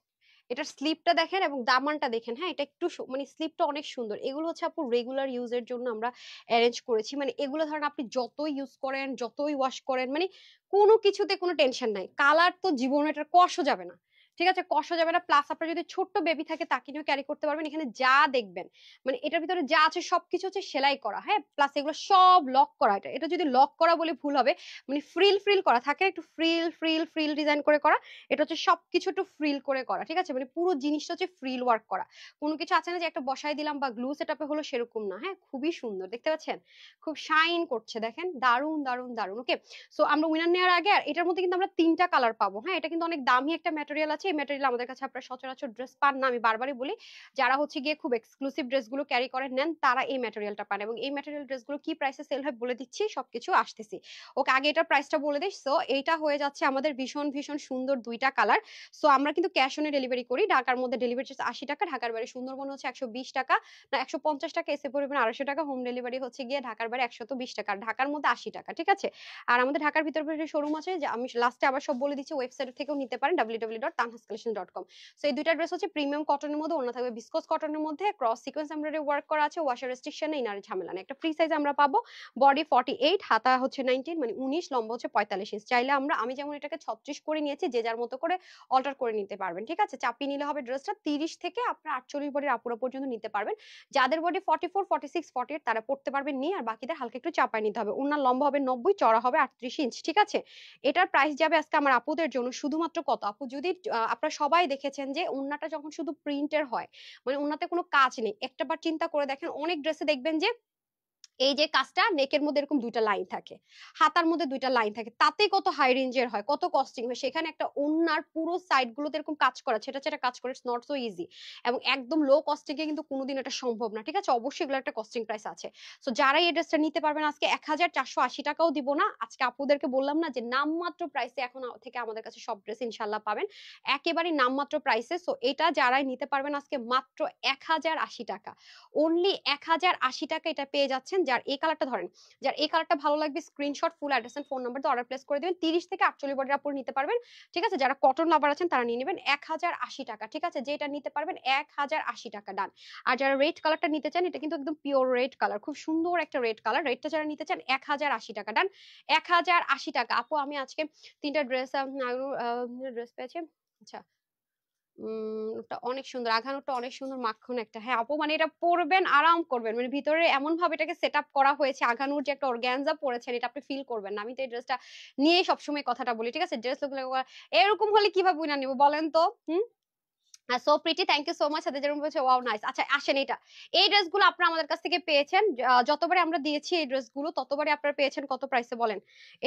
এটার স্লিপটা দেখেন এবং দামানটা দেখেন। হ্যাঁ, এটা একটু মানে স্লিপটা অনেক সুন্দর। এগুলো হচ্ছে আপু রেগুলার ইউজের জন্য আমরা অ্যারেঞ্জ করেছি। মানে এগুলো ধরেন আপনি যতই ইউজ করেন, যতই ওয়াশ করেন, মানে কোনো কিছুতে কোনো টেনশন নাই। কালার তো জীবনে এটার কষও যাবে না, ঠিক আছে? কষও যাবে না। প্লাস আপনার যদি ছোট্ট বেবি থাকে তাকে নিয়েও ক্যারি করতে পারবেন। এখানে যা দেখবেন মানে এটার ভিতরে যা আছে সবকিছু হচ্ছে সেলাই করা। হ্যাঁ, প্লাস এগুলো সব লক করা। এটা এটা যদি লক করা বলে ভুল হবে, মানে ফ্রিল ফ্রিল করা থাকে, একটু ফ্রিল ফ্রিল ফ্রিল ডিজাইন করে করা। এটা হচ্ছে সবকিছু একটু ফ্রিল করে করা, ঠিক আছে? মানে পুরো জিনিসটা হচ্ছে ফ্রিল ওয়ার্ক করা। কোনো কিছু আছে না যে একটা বসাই দিলাম বা গ্লু সেটআপে হলো, সেরকম না। হ্যাঁ, খুবই সুন্দর, দেখতে পাচ্ছেন? খুব শাইন করছে, দেখেন, দারুন দারুন দারুন। ওকে, সো আমরা উইনার নেওয়ার আগে আর এটার মধ্যে কিন্তু আমরা 3টা কালার পাবো। হ্যাঁ, এটা কিন্তু অনেক দামি একটা ম্যাটেরিয়াল আছে। এই ম্যাটেরিয়াল আমাদের কাছে আপনারা সচরাচর ড্রেস পান না। আমি বারবারই বলি, যারা হচ্ছে গিয়ে খুব এক্সক্লুসিভ ড্রেসগুলো ক্যারি করেন নেন, তারা এই ম্যাটেরিয়ালটা পান। এবং এই ম্যাটেরিয়াল ড্রেসগুলো কি প্রাইসে সেল হয় বলে দিচ্ছি, সবকিছু আসতেছি। ওকে, আগে এটার প্রাইসটা বলে দিই। সো এইটা হয়ে যাচ্ছে আমাদের ভীষণ ভীষণ সুন্দর 2টা কালার। সো আমরা কিন্তু ক্যাশ অনে ডেলিভারি করি। ঢাকার মধ্যে ডেলিভারি চার্জ 80 টাকা, ঢাকার বাইরে সুন্দরবন হচ্ছে 120 টাকা, না 150 টাকা, এসে পরিমাণ 250 টাকা। হোম ডেলিভারি হচ্ছে গিয়ে ঢাকার বাইরে 120 টাকা, ঢাকার মধ্যে 80 টাকা, ঠিক আছে? আর আমাদের ঢাকার ভিতরে শোরুম আছে, যে আমি লাস্টে আবার সব বলে দিচ্ছি, ওয়েবসাইট থেকেও নিতে পারেন, www.tanhascollection.com। সো এই 2টা ড্রেস হচ্ছে প্রিমিয়াম কটনের মধ্যে, ওনা থাকবে বিসকস কটনের মধ্যে, ক্রস সিকোয়েন্স এমব্রয়ডারি ওয়ার্ক করা আছে, ওয়াশার রেস্ট্রিকশন নেই, নারী ঝামেলা নেই। একটা ফ্রি সাইজ আমরা পাবো, বডি 48, হাতা হচ্ছে 19 মানে 19, লম্বা হচ্ছে 45 ইঞ্চ। চাইলে আমি যেমন এটাকে 36 করে নিয়েছি, যে যার মতো করে অল্টার করে নিতে পারবেন, ঠিক আছে? চাপিয়ে নিলে হবে ড্রেসটা। 30 থেকে আপনার 48 বডির আপুরা পর্যন্ত নিতে পারবেন। যাদের বডি 44, 46, 48 তারা পড়তে পারবেন নি, আর বাকিদের হালকা একটু চাপায় নিতে হবে। ওনার লম্বা হবে 90, চড়া হবে 38 ইঞ্চ, ঠিক আছে? এটার প্রাইস যাবে আজকে আমার আপুদের জন্য শুধুমাত্র কত আপু? যদি আপনারা সবাই দেখেছেন যে ওন্নাটা যখন শুধু প্রিন্টের হয়, মানে ওন্নাতে কোনো কাজ নেই, একটাবার চিন্তা করে দেখেন, অনেক ড্রেসে দেখবেন যে এই যে কাজটা নেকের মধ্যে এরকম 2টা লাইন থাকে, হাতার মধ্যে 2টা লাইন থাকে, তাতে কত হাই রেঞ্জের হয়, কত কস্টিং হয়। সেখানে একটা ওন্নার পুরো সাইড গুলোতে এরকম কাজ করা, সেটা যেটা কাজ করে, ইটস নট সো ইজি। এবং একদম লো কস্টিং এ কিন্তু কোনোদিন এটা সম্ভব না, ঠিক আছে? অবশ্যই এগুলো একটা কস্টিং প্রাইস আছে। সো যারা এই ড্রেসটা নিতে পারবেন আজকে 1480 টাকাও দিব না আজকে। আপুদেরকে বললাম না যে নামমাত্র প্রাইসে এখন থেকে আমাদের কাছে সব ড্রেস ইনশাল্লাহ পাবেন, একেবারে নামমাত্র প্রাইসে। সো এটা যারাই নিতে পারবেন আজকে মাত্র 1080 টাকা, অনলি 1080 টাকা এটা পেয়ে যাচ্ছেন। যার এই কালারটা ধরেন, যার এই কালারটা ভালো লাগবে, screenshot, full address and phone number দিয়ে অর্ডার প্লেস করে দিবেন। 30 থেকে 48 বডির আপুরা নিতে পারবেন, ঠিক আছে? যারা কটন লাভার আছেন তারা নিয়ে নেবেন 1080 টাকা, ঠিক আছে? যেটা নিতে পারবেন 1080 টাকা, ডান। আর যারা রেড কালারটা নিতে চান, এটা কিন্তু একদম পিওর রেড কালার, খুব সুন্দর একটা রেড কালার। রেডটা যারা নিতে চান 1080 টাকা, ডান। 1080 টাকা। আপু আমি আজকে 3টা ড্রেস ড্রেস পেয়েছি। আচ্ছা, ওটা অনেক সুন্দর, আঘানোরটা অনেক সুন্দর, মাখন একটা। হ্যাঁ আপু, মানে এটা পরবেন, আরাম করবেন, মানে ভিতরে এমন ভাবে এটাকে সেট আপ করা হয়েছে, আঘানোর যে একটা অর্গানজা পরেছেন, এটা আপনি ফিল করবেন না। আমি তো এই ড্রেসটা নিয়ে সবসময় কথাটা বলি, ঠিক আছে? ড্রেস এরকম হলে কিভাবে উইনা নিব বলেন তো? Hmm, so pretty, thank you so much. সাথে যেরকম বলছে ওয়াও নাইস। আচ্ছা আসেন, এটা এই ড্রেসগুলো আপনারা আমাদের কাছ থেকে পেয়েছেন, যতবারই আমরা দিয়েছি এই ড্রেসগুলো ততবারই আপনারা পেয়েছেন কত প্রাইসে বলেন?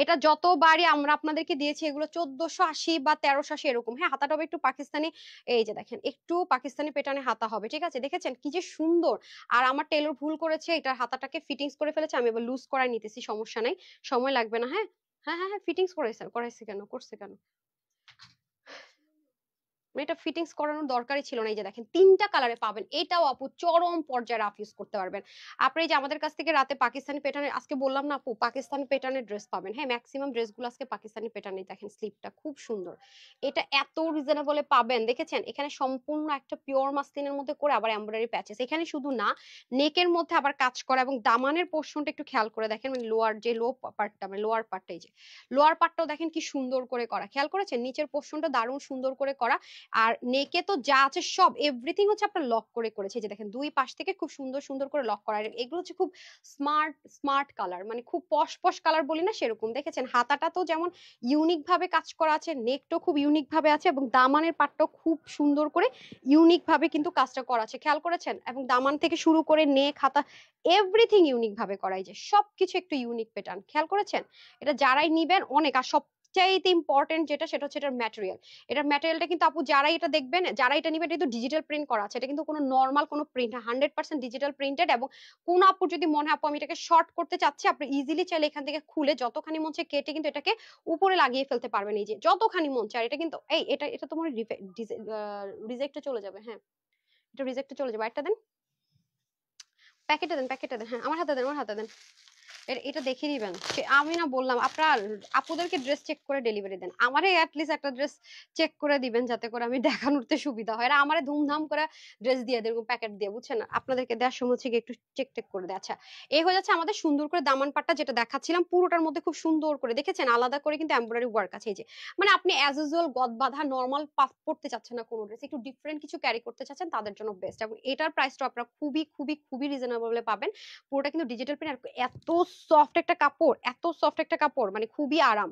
এটা যতবারই আমরা আপনাদেরকে দিয়েছি এগুলো 1480 বা 1380 এরকম। হ্যাঁ, হাতাটা হবে একটু পাকিস্তানি, এই যে দেখেন একটু পাকিস্তানি প্যাটার্নে হাতা হবে, ঠিক আছে? দেখেছেন কি যে সুন্দর। আর আমার টেলর ভুল করেছে, এটার হাতাটাকে ফিটিংস করে ফেলেছে, আমি এবার লুজ করাই নিতেছি, সমস্যা নাই, সময় লাগবে না। হ্যাঁ হ্যাঁ হ্যাঁ হ্যাঁ, ফিটিংস করেছে, করাইছে কেন, করছে কেন, মানে এটা ফিটিংস করানোর দরকারই ছিল না। এই যে দেখেন তিনটা কালারে পাবেন, এটাও আপু চরম পর্যায়ে রাফ ইউজ করতে পারবেন। আপনি এই যে আমাদের কাছ থেকে রাতে পাকিস্তানি প্যাটার্নের, আজকে বললাম না আপু পাকিস্তানি প্যাটার্নের ড্রেস পাবেন। হ্যাঁ, ম্যাক্সিমাম ড্রেসগুলো আজকে পাকিস্তানি প্যাটার্নে। দেখেন স্লিপটা খুব সুন্দর, এটা এত রিজনেবলে পাবেন। দেখেছেন এখানে সম্পূর্ণ একটা পিওর মাসলিনের মধ্যে করে আবার এমব্রয়ডারি প্যাচেস, এখানে শুধু না নেকের মধ্যে আবার কাজ করা, এবং দামানের পোর্শনটা একটু খেয়াল করে দেখেন, মানে লোয়ার যে লো পার্টটা, মানে লোয়ার পার্টটা, এই যে লোয়ার পার্টটাও দেখেন কি সুন্দর করে করা, খেয়াল করেছেন নিচের পোর্শনটা দারুণ সুন্দর করে করা। আর নেকে তো যা আছে সব এভরিথিং হচ্ছে আপনার লক করে করেছে, যে দেখেন দুই পাশ থেকে খুব সুন্দর সুন্দর করে লক করা। আর এগুলো হচ্ছে খুব স্মার্ট স্মার্ট কালার, মানে খুব পশ পশ কালার বলি না সেরকম। দেখেছেন হাতাটা তো যেমন ইউনিক ভাবে কাজ করা আছে, নেকটাও খুব ইউনিক ভাবে আছে, এবং দামানের পাটটাও খুব সুন্দর করে ইউনিক ভাবে কিন্তু কাজটা করা আছে, খেয়াল করেছেন? এবং দামান থেকে শুরু করে নেক হাতা এভরিথিং ইউনিক ভাবে করাই, যে সবকিছু একটু ইউনিক প্যাটার্ন, খেয়াল করেছেন? এটা যারাই নিবেন অনেক। আর সবচাইতে ইম্পর্টেন্ট যেটা, সেটা হচ্ছে এটার ম্যাটেরিয়াল। এটার ম্যাটেরিয়ালটা কিন্তু আপু যারাই এটা দেখবেন, যারা এটা নিবেন, এটা কিন্তু ডিজিটাল প্রিন্ট করা আছে, এটা কিন্তু কোনো নর্মাল কোনো প্রিন্ট না, 100% ডিজিটাল প্রিন্টেড। এবং কোন আপুর যদি মনে হয় আপু আমি এটাকে শর্ট করতে চাচ্ছি, আপনি ইজিলি চাইলে এখান থেকে খুলে যতখানি মন চায় কেটে কিন্তু এটাকে উপরে লাগিয়ে ফেলতে পারবেন, এই যে যতখানি মন চায়। এটা কিন্তু এই এটা এটা তোমার রিজেক্টে চলে যাবে। হ্যাঁ, এটা রিজেক্টে চলে যাবে। একটা দেন, প্যাকেটে দেন, প্যাকেটে দেন। হ্যাঁ, আমার হাতে দেন, আমার হাতে দেন। এটা দেখে নিবেন। আমি না বললাম আপনার আপুদেরকে ড্রেস চেক করে ডেলিভারি দেন, আমারে অ্যাটলিস্ট একটা ড্রেস চেক করে দিবেন, যাতে করে আমি দেখানোতে সুবিধা হয়। আর আমারে ধুমধাম করে ড্রেস দিয়ে দেবো প্যাকেট দিয়ে, বুঝছেন? আপনাদেরকে দেওয়ার সময় হচ্ছে একটু চেক টেক করে দেয়। আচ্ছা, এই হয়ে যাচ্ছে আমাদের সুন্দর করে দামান পাটটা, যেটা দেখাচ্ছিলাম পুরোটার মধ্যে খুব সুন্দর করে দেখেছেন আলাদা করে কিন্তু এমব্রয়ডারি ওয়ার্ক আছে। এই যে মানে আপনি অ্যাজ ইউজুয়াল গদ বাঁধা নর্মাল পড়তে চাচ্ছেন না কোনো ড্রেস, একটু ডিফারেন্ট কিছু ক্যারি করতে চাচ্ছেন, তাদের জন্য বেস্ট। এবং এটার প্রাইসটা আপনারা খুবই খুবই খুবই রিজনেবল পাবেন। পুরোটা কিন্তু ডিজিটাল প্রিন্ট, আর এত সফট একটা কাপড়, এত সফট একটা কাপড়, মানে খুবই আরাম,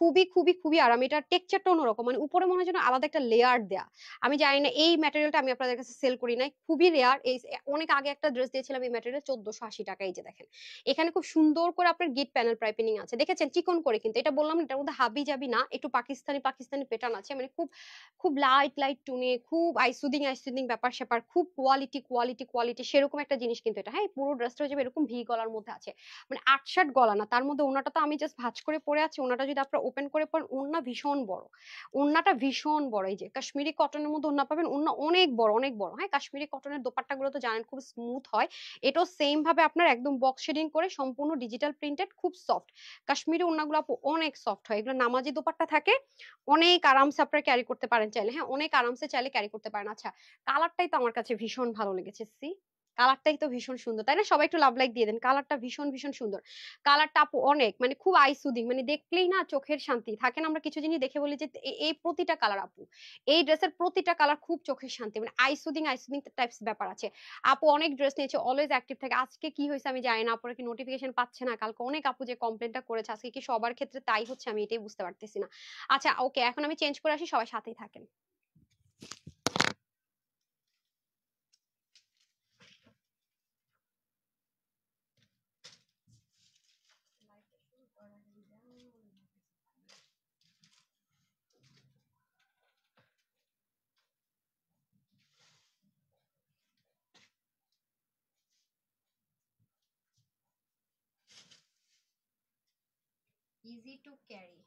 খুবই খুবই খুবই আরাম। এটা টেক্সচারটা অন্যরকম, মানে উপরে মনে হয় যেন আলাদা একটা লেয়ার দেয়া। আমি জানি না এই ম্যাটেরিয়ালটা আমি আপনাদের কাছে সেল করি নাই, খুবই রেয়ার। এই অনেক আগে একটা ড্রেস দিয়েছিলাম এই ম্যাটেরিয়াল 1480 টাকা। এই যে দেখেন এখানে খুব সুন্দর করে আপনার গিট প্যানেল পাইপিং আছে, দেখেছেন চিকন করে। কিন্তু এটা বললাম না, এটার মধ্যে হাবি জাবি না, একটু পাকিস্তানি পাকিস্তানি প্যাটার্ন আছে, মানে খুব খুব লাইট লাইট টুনে, খুব আইসুদিং আইসুদিং ব্যাপার স্যাপার, খুব কোয়ালিটি কোয়ালিটি কোয়ালিটি সেরকম একটা জিনিস কিন্তু এটা। হ্যাঁ, পুরো ড্রেসটা হয়ে যাবে এরকম ভি গলার মধ্যে আছে, মানে আট শার্ট গলা না, তার মধ্যে ওনাটা তো আমি জাস্ট ভাঁজ করে পরে আছি। ওনাটা যদি আপনারা ওপেন করে পড়েন, ওন্না ভীষণ বড়, ওন্নাটা ভীষণ বড়। এই যে কাশ্মীরি কটনের মধ্যে ওন্না পাবেন, ওন্না অনেক বড় অনেক বড়। হ্যাঁ, কাশ্মীরি কটনের দোপাট্টা গুলো তো জানেন খুব স্মুথ হয়, এটাও সেম ভাবে আপনার একদম বক্স শেডিং করে সম্পূর্ণ ডিজিটাল প্রিন্টেড, খুব সফট। কাশ্মীরি ওন্নাগুলো আপু অনেক সফট হয়, এগুলো নামাজি দোপাট্টা থাকে, অনেক আরামসে আপনারা ক্যারি করতে পারেন চাইলে। হ্যাঁ, অনেক আরামসে চাইলে ক্যারি করতে পারেন। আচ্ছা, কালারটাই তো আমার কাছে ভীষণ ভালো লেগেছে। সি কালারটাই তো ভীষণ সুন্দর, তাই না? সবাই একটু লাভ লাইক দিয়ে দেন, কালারটা ভীষণ ভীষণ সুন্দর। কালারটা আপু অনেক, মানে খুব আইসুদিং, মানে দেখলেই না চোখের শান্তি থাকে না, আমরা কিছু জিনিস দেখে বলি যে এই প্রতিটা কালার আপু, এই ড্রেসের প্রতিটা কালার খুব চোখের শান্তি, মানে আইসুদিং আইসুদিং টাইপস ব্যাপার আছে। আপু অনেক ড্রেস নিয়েছে, অলওয়েজ অ্যাক্টিভ থাকে। আজকে কি হয়েছে আমি জানি না, আপুরা কি নোটিফিকেশন পাচ্ছে না? কালকে অনেক আপু যে কমপ্লেনটা করেছে, আজকে কি সবার ক্ষেত্রে তাই হচ্ছে আমি এটাই বুঝতে পারতেছি না। আচ্ছা ওকে, এখন আমি চেঞ্জ করে আসি, সবাই সাথেই থাকেন। ইজি টু ক্যারি,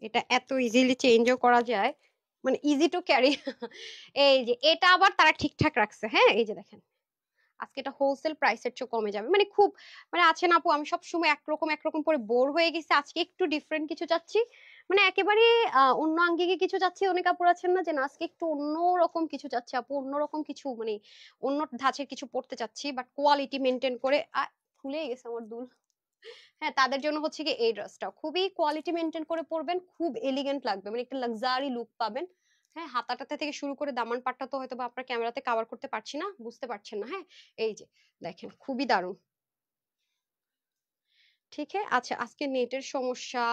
এটা এত ইজিলি চেঞ্জও করা যায়, মানে ইজি টু ক্যারি। এই যে এটা আবার তারা ঠিকঠাক রাখছে। হ্যাঁ, এই যে দেখেন আজকে এটা হোলসেল প্রাইসের চেয়ে কমে যাবে, মানে খুব, মানে আছে না আপু আমি সব সময় একরকম একরকম করে বোর হয়ে গেছি, আজকে একটু ডিফারেন্ট কিছু চাচ্ছি, মানে একেবারে অন্য আঙ্গিকে কিছু চাচ্ছি। অনেক আপুর আছেন না যে না আজকে একটু অন্য রকম কিছু চাচ্ছি আপু, অন্য রকম কিছু, মানে অন্য ধাঁচের কিছু পড়তে চাচ্ছি, বাট কোয়ালিটি মেনটেন করে। ভুলেই গেছে আমার দুল। হ্যাঁ, তাদের জন্য হচ্ছে কি এই ড্রেসটা খুবই কোয়ালিটি মেনটেন করে পরবেন, খুব এলিগেন্ট লাগবে, মানে একটা লাক্সারি লুক পাবেন। হ্যাঁ, হাতাটাতে থেকে শুরু করে দামান পাটটা তো হয়তো বা আপনার ক্যামেরাতে কভার করতে পারছি না, বুঝতে পারছেন না। হ্যাঁ, এই যে দেখেন খুবই দারুণ। ঠিক আছে, আচ্ছা আজকে নেটের সমস্যা,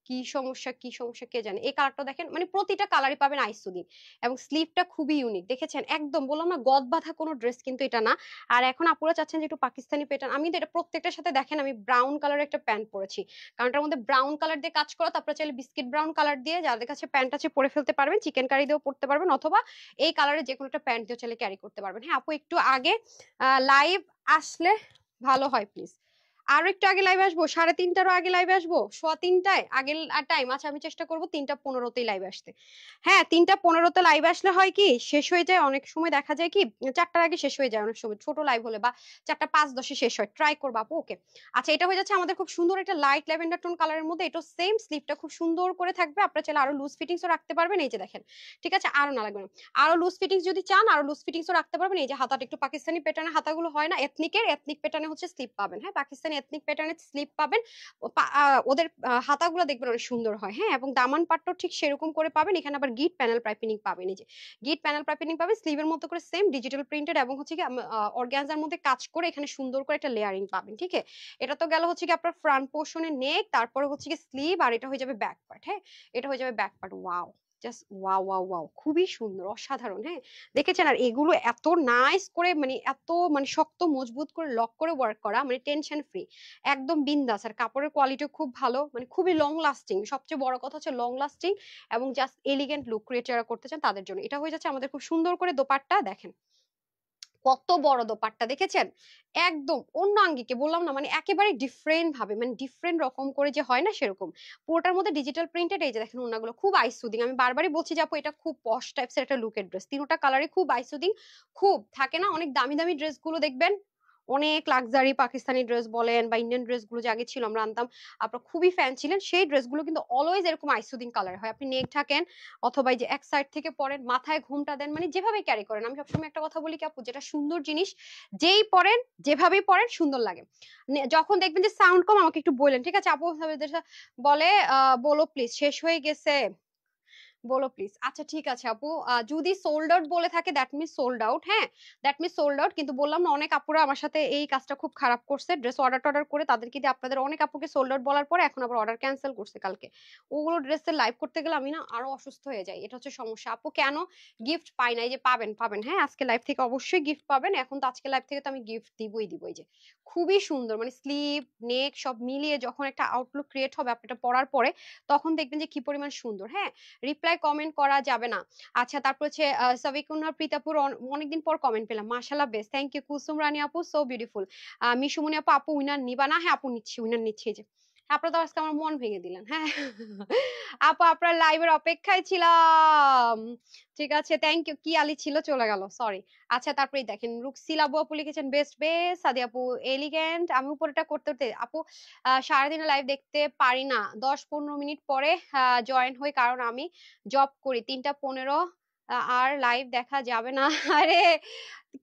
কি সমস্যা কি সমস্যা কে জানে। এই কালারটা দেখেন, মানে প্রতিটা কালারই পাবেন আইসুদিন, এবং স্লিভটা খুবই ইউনিক, দেখেছেন একদম বললাম না গদ বাঁধা কোনো ড্রেস কিন্তু এটা না। আর এখন আপুরা চাচ্ছেন যে একটু পাকিস্তানি প্যাটার্ন, আমি তো এটা প্রত্যেকটার সাথে দেখেন আমি ব্রাউন কালারের একটা প্যান্ট পরেছি, কারণ এটার মধ্যে ব্রাউন কালার দিয়ে কাজ করা, তারপরে চাইলে বিস্কিট ব্রাউন কালার দিয়ে যাদের কাছে প্যান্ট আছে পরে ফেলতে পারবেন, চিকেন কারি দিয়েও পরতে পারবেন, অথবা এই কালারের যে কোনো একটা প্যান্ট দিয়ে চাইলে ক্যারি করতে পারবেন। হ্যাঁ আপু একটু আগে লাইভ আসলে ভালো হয় প্লিজ, আরো একটু আগে লাইভে আসবো, 3:30টারও আগে লাইভে আসবো, 3:15টায় আগের টাইম। আচ্ছা আমি চেষ্টা করবো 3:15তেই লাইভে আসতে। হ্যাঁ 3:15তে লাইভে আসলে হয় কি শেষ হয়ে যায় অনেক সময়, দেখা যায় কি 4টার আগে শেষ হয়ে যায় অনেক সময় ছোট লাইভ হলে, বা 4:05-10 শেষ হয়, ট্রাই করবো আপু। ওকে আচ্ছা এটা হয়ে যাচ্ছে আমাদের খুব সুন্দর একটা লাইট ল্যাভেন্ডার টোন কালারের মধ্যে, এটা সেম স্লিভটা খুব সুন্দর করে থাকবে, আপনারা চাইলে আরো লুজ ফিটিংসও রাখতে পারবেন, এই যে দেখেন। ঠিক আছে আরো না লাগবে না, আরো লুজ ফিটিংস যদি চান আরো লুজ ফিটিংসও রাখতে পারবেন। এই যে হাতাটা একটু পাকিস্তানি প্যাটার্নের হাতাগুলো হয় না, এথনিক প্যাটার্নে হচ্ছে স্লিপ পাবেন, হ্যাঁ পাকিস্তানি এথনিক প্যাটার্নের স্লিপ পাবেন। ওদের হাতাগুলো দেখবেন অনেক সুন্দর হয়, হ্যাঁ এবং দামান পাটটাও ঠিক সেরকম করে পাবেন। এখানে আবার গিট প্যানেল পাইপিনিং পাবেন, এই যে গিট প্যানেল পাইপিনিং পাবেন, স্লিভের মতো করে সেম ডিজিটাল প্রিন্টেড, এবং হচ্ছে কি অর্গানজার মধ্যে কাজ করে এখানে সুন্দর করে একটা লেয়ারিং পাবেন। ঠিক আছে এটা তো গেল হচ্ছে কি আপনার ফ্রন্ট পোর্শনের নেক, তারপরে হচ্ছে কি স্লিভ, আর এটা হয়ে যাবে ব্যাক পার্ট। হ্যাঁ এটা হয়ে যাবে back part. Wow just wow wow wow, খুবই সুন্দর অসাধারণ। হ্যাঁ দেখেছেন, আর এগুলো এত নাইস করে, মানে এত মানে শক্ত মজবুত করে লক করে ওয়ার্ক করা, মানে টেনশন ফ্রি একদম বিন্দাস। আর কাপড়ের কোয়ালিটিও খুব ভালো, মানে খুবই লং লাস্টিং, সবচেয়ে বড় কথা হচ্ছে লং লাস্টিং, এবং জাস্ট এলিগেন্ট লুক ক্রিয়েট যারা করতে চান তাদের জন্য এটা হয়ে যাচ্ছে আমাদের খুব সুন্দর করে দোপাট্টা। দেখেন কত বড় দোপাট্টা, দেখেছেন একদম অন্য আঙ্গিকে বললাম না, মানে একেবারে ডিফারেন্ট ভাবে, মানে ডিফারেন্ট রকম করে যে হয় না সেরকম, পুরোটার মধ্যে ডিজিটাল প্রিন্টেড। এই যে দেখেন ওনাগুলো খুব আইসুদিং, আমি বারবারই বলছি যে আপু এটা খুব পশ টাইপস এর একটা লুকের ড্রেস, তিনটা কালারে খুব আইসুদিং। খুব থাকে না অনেক দামি দামি ড্রেস গুলো দেখবেন, অনেক লাক্সারি পাকিস্তানি ড্রেস বলেন বা ইন্ডিয়ান ড্রেস গুলো যে আগে ছিল আমরা আনতাম, আপনারা খুবই ফ্যান ছিলেন, সেই ড্রেসগুলো কিন্তু অলওয়েজ এরকম আইসুদিং কালার হয়, আপনি নেক ঢাকেন অথবা এই যে এক সাইড থেকে পরেন, মাথায় ঘুমটা দেন, মানে যেভাবে ক্যারি করেন। আমি সবসময় একটা কথা বলি কি আপু, যেটা সুন্দর জিনিস যেই পরেন যেভাবেই পরেন সুন্দর লাগে। যখন দেখবেন যে সাউন্ড কম আমাকে একটু বললেন, ঠিক আছে আপু বলে বলো প্লিজ শেষ হয়ে গেছে, বলো প্লিজ। আচ্ছা ঠিক আছে আপু, যদি সোল্ড আউট বলে থাকে দ্যাট মিন সোল্ড আউট, হ্যাঁ দ্যাট মিন সোল্ড আউট। কিন্তু বললাম না অনেক আপুরা আমার সাথে এই কাজটা খুব খারাপ করছে, ড্রেস অর্ডার করে তাদেরকে দিয়ে আপনাদের অনেক আপুকে সোল্ড আউট বলার পরে এখন আবার অর্ডার ক্যান্সেল করছে কালকে। ওগুলো ড্রেসের লাইভ করতে গেলে আমি না আরো অসুস্থ হয়ে যাই, এটা হচ্ছে সমস্যা আপু। কেন গিফট পাই না? এই যে পাবেন পাবেন, হ্যাঁ আজকে লাইভ থেকে অবশ্যই গিফট পাবেন, এখন তো আজকে লাইভ থেকে তো আমি গিফট দিবই দিব। এই যে খুবই সুন্দর, মানে স্লিভ নেক সব মিলিয়ে যখন একটা আউটলুক ক্রিয়েট হবে আপনাটা পরার পরে, তখন দেখবেন যে কি পরিমাণ সুন্দর। হ্যাঁ রিপ্লাই কমেন্ট করা যাবে না। আচ্ছা তারপর হচ্ছে সাবিকুন্নার প্রীতাপুর, অনেকদিন পর কমেন্ট পেলাম, মাশাআল্লাহ বেস্ট, থ্যাংক ইউ। কুসুম রানী আপু সো বিউটিফুল। মিশুমনি আপু, আপু উইনার নিবা না? হ্যাঁ আপু নিচ্ছি, উইনার নিচ্ছি। এই যে আপনারা তো আজকে আমার মন ভেঙে দিলেন। হ্যাঁ আপু আপনার লাইভের অপেক্ষায় ছিলাম। ঠিক আছে থ্যাংক ইউ। কি আলি ছিল চলে গেল, সরি। আচ্ছা তারপরে দেখেন রুকসিলা আপু লিখেছেন বেস্ট বেস্ট, সাদি আপু এলিগেন্ট। আমি উপরেটা করতে করতে আপু সারাদিন লাইভ দেখতে পারি না, 10-15 মিনিট পরে জয়েন হই, কারণ আমি জব করি। 3:15 আর লাইভ দেখা যাবে না আরে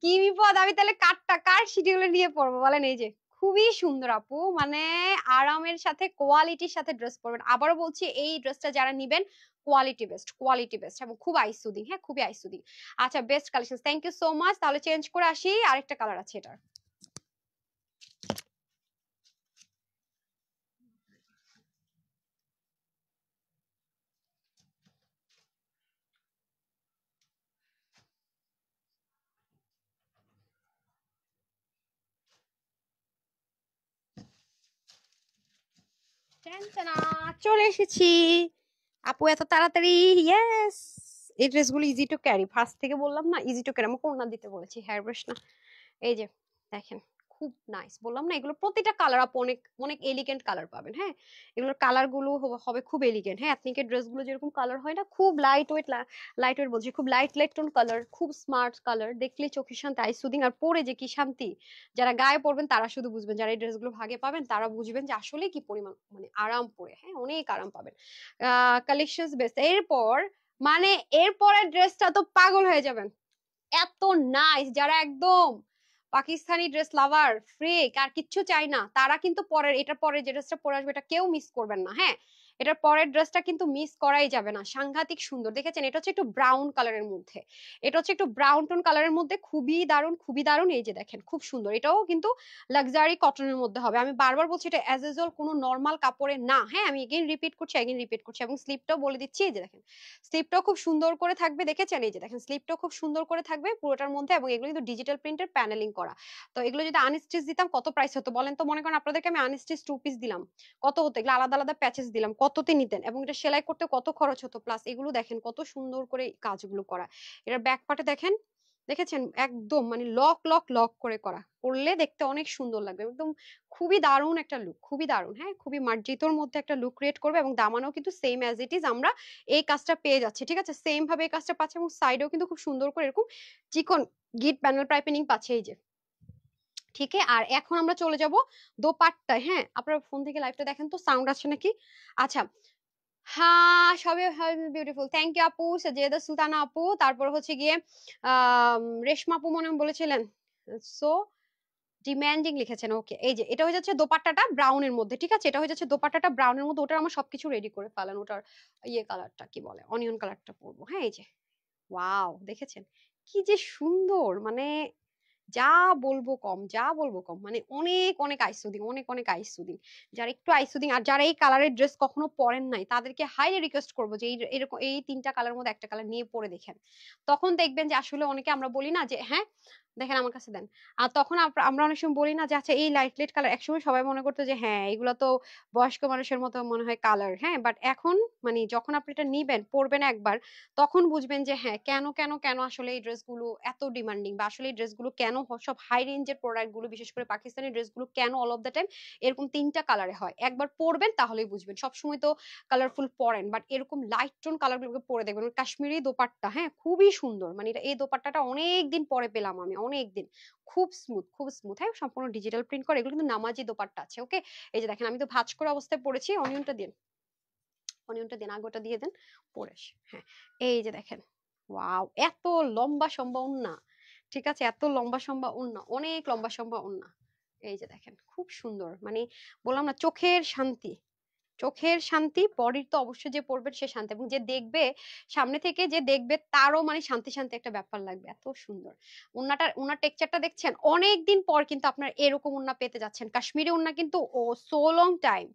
কি বিপদ, আমি তাহলে কার শিডিউলে নিয়ে পড়বো বলেন। এই যে খুবই সুন্দর আপু, মানে আরামের সাথে কোয়ালিটির সাথে ড্রেস পরবেন। আবারও বলছি এই ড্রেসটা যারা নিবেন কোয়ালিটি বেস্ট এবং খুব আইসুদিং, হ্যাঁ খুবই আইসুদিং। আচ্ছা best collection, thank you so much. তাহলে চেঞ্জ করে আসি, আরেকটা কালার আছে এটার। টানটানা, চলে এসেছি আপু এত তাড়াতাড়ি। ইয়েস এই ড্রেসগুলো ইজি টু ক্যারি, ফার্স্ট থেকে বললাম না ইজি টু ক্যারি, আমাকে ওড়না দিতে বলেছি, হেয়ার ব্রাশ না। এই যে দেখেন খুব নাইস, বললাম না এগুলো প্রতিটা কালার আপু অনেক অনেক এলিগেন্ট কালার পাবেন। হ্যাঁ এগুলোর কালার গুলো হবে খুব এলিগেন্ট। হ্যাঁ এথনিকের ড্রেস গুলো যেরকম কালার হয় না, খুব লাইট ওয়েট বলছি, খুব লাইট টোন কালার, খুব স্মার্ট কালার, দেখলে চোখের শান্তি, আই সুদিং, আর পরে যে কি শান্তি। যারা গায়ে পরবেন তারা শুধু বুঝবেন, যারা এই ড্রেসগুলো ভাগে পাবেন তারা বুঝবেন যে আসলে কি পরিমাণ মানে আরাম পরে, হ্যাঁ অনেক আরাম পাবেন। Collections best. এরপর মানে এরপরের ড্রেসটা তো পাগল হয়ে যাবেন, এত নাইস। যারা একদম পাকিস্তানি ড্রেস লাভার ফ্রেক আর কিচ্ছু চাই না, তারা কিন্তু পরের এটা পরে যে ড্রেসটা পরে আসবে এটা কেউ মিস করবেন না। হ্যাঁ এটার পরের ড্রেসটা কিন্তু মিস করাই যাবে না, সাংঘাতিক সুন্দর দেখেছেন। এটা হচ্ছে একটু ব্রাউন কালারের মধ্যে, এটা হচ্ছে একটু ব্রাউন টোন কালারের মধ্যে, খুবই দারুণ খুবই দারুণ। এই যে দেখেন খুব সুন্দর, এটাও কিন্তু লাক্সারি কটনের মধ্যে হবে। আমি বারবার বলছি এটা অ্যাজ ইউজুয়াল কোনো নর্মাল কাপড়ে না, হ্যাঁ আমি এগেইন রিপিট করছি এবং স্লিপটাও বলে দিচ্ছি। এই যে দেখেন স্লিপটাও খুব সুন্দর করে থাকবে, দেখেছেন এই যে দেখেন স্লিপটাও খুব সুন্দর করে থাকবে পুরোটার মধ্যে, এবং এগুলো কিন্তু ডিজিটাল প্রিন্টের প্যানেলিং করা। তো এগুলো যদি আনস্টিচ দিতাম কত প্রাইস হতো বলেন তো? মনে করেন আপনাদেরকে আমি আনস্টিচ 2 পিস দিলাম, কত হতো? এগুলো আলাদা আলাদা প্যাচেস দিলাম, কততে নিতেন? এবং এটা সেলাই করতে কত খরচ হতো? প্লাস এগুলো দেখেন কত সুন্দর করে কাজগুলো করা। এটার ব্যাক পার্টে দেখেন, দেখেছেন একদম মানে লক লক লক করে করা, করলে দেখতে অনেক সুন্দর লাগবে একদম। খুবই দারুণ একটা লুক, খুবই দারুণ, হ্যাঁ খুবই মার্জিতর মধ্যে একটা লুক ক্রিয়েট করবে। এবং দামানও কিন্তু সেম অ্যাজ ইট ইজ আমরা এই কাজটা পেয়ে যাচ্ছি, ঠিক আছে? সেম ভাবে এই কাজটা পাচ্ছে, এবং সাইডেও কিন্তু খুব সুন্দর করে এরকম চিকন গিট প্যানেল পাইপিং পাচ্ছে, এই যে ঠিক আছে। আর এখন আমরা চলে যাব দোপাট্টায়। হ্যাঁ আপনারা ফোন থেকে লাইভটা দেখেন তো, সাউন্ড আসছে নাকি? আচ্ছা, হ্যাঁ সবই বিউটিফুল, থ্যাংক ইউ আপু, সাজেদা সুলতানা আপু, তারপর হচ্ছে গিয়ে রেশমা আপু মনে হয় বলেছিলেন, সো ডিমান্ডিং লিখেছেন। ওকে, এই যে এটা হয়ে যাচ্ছে দোপাট্টাটা ব্রাউনের মধ্যে, ঠিক আছে? এটা হয়ে যাচ্ছে দোপাট্টাটা ব্রাউনের মধ্যে, ওটার আমার সবকিছু রেডি করে ফেলেন, ওটার ইয়ে কালারটা কি বলে, অনিয়ন কালারটা পরবো। হ্যাঁ এই যে ওয়াও, দেখেছেন কি যে সুন্দর, মানে যা বলবো কম, যা বলবো কম, মানে অনেক অনেক আইসুদিং, অনেক অনেক আইসুদিং। যারা একটু আইসুদিং আর যারা এই কালারের ড্রেস কখনো পরেন নাই তাদেরকে হাইলি রিকোয়েস্ট করবো যে এরকম এই 3টা কালার মধ্যে একটা কালার নিয়ে পরে দেখেন। তখন দেখবেন যে আসলে অনেকে আমরা বলি না যে হ্যাঁ দেখেন আমার কাছে দেন, আর তখন আমরা অনেক সময় বলি না যে আচ্ছা এই লাইট লাইট কালার, একসময় সবাই মনে করতো যে হ্যাঁ এগুলো তো বয়স্ক মানুষের মতো মনে হয় কালার, হ্যাঁ বাট এখন মানে যখন আপনি এটা নিবেন পরবেন একবার, তখন বুঝবেন যে হ্যাঁ কেন কেন কেন আসলে এই ড্রেসগুলো এত ডিমান্ডিং, বা আসলে এই ড্রেসগুলো কেন সব হাই রেঞ্জের প্রোডাক্ট গুলো, বিশেষ করে পাকিস্তানি ড্রেসগুলো কেন অল অফ দ্য টাইম এরকম 3টা কালারে হয়। একবার পরবেন তাহলেই বুঝবেন, সবসময় তো কালারফুল পরেন, বাট এরকম লাইট টোন কালার গুলোকে পরে দেখবেন। কাশ্মীরি দোপাট্টা, হ্যাঁ খুবই সুন্দর, মানে এটা এই দোপাট্টাটা অনেক দিন পরে পেলাম আমি, অনেক দিন। খুব স্মুথ, খুব স্মুথ, হ্যাঁ সম্পূর্ণ ডিজিটাল প্রিন্ট করে, এগুলো কিন্তু নামাজি দোপাট্টা আছে। ওকে, এই যে দেখেন আমি তো ভাঁজ করে অবস্থায় পড়েছি, অনিয়নটা দিন, অনিয়নটা দিন, আগোটা দিয়ে দেন, পরে আসি। হ্যাঁ এই যে দেখেন ওয়াও, এত লম্বা সম্ভব না, ঠিক আছে? এত লম্বা সম্ভব না, অনেক লম্বা সম্ভব না। এই যে দেখেন খুব সুন্দর, মানে বললাম না চোখের শান্তি, চোখের শান্তি, বডির তো অবশ্যই যে পড়বে সে শান্তি, এবং যে দেখবে সামনে থেকে যে দেখবে তারও মানে শান্তি শান্তি একটা ব্যাপার লাগবে, এত সুন্দর। ওনার টেক্সচারটা দেখছেন, অনেক দিন পর কিন্তু আপনার এরকম ওন্না পেতে যাচ্ছেন, কাশ্মীরি ওন্না কিন্তু ও so long time,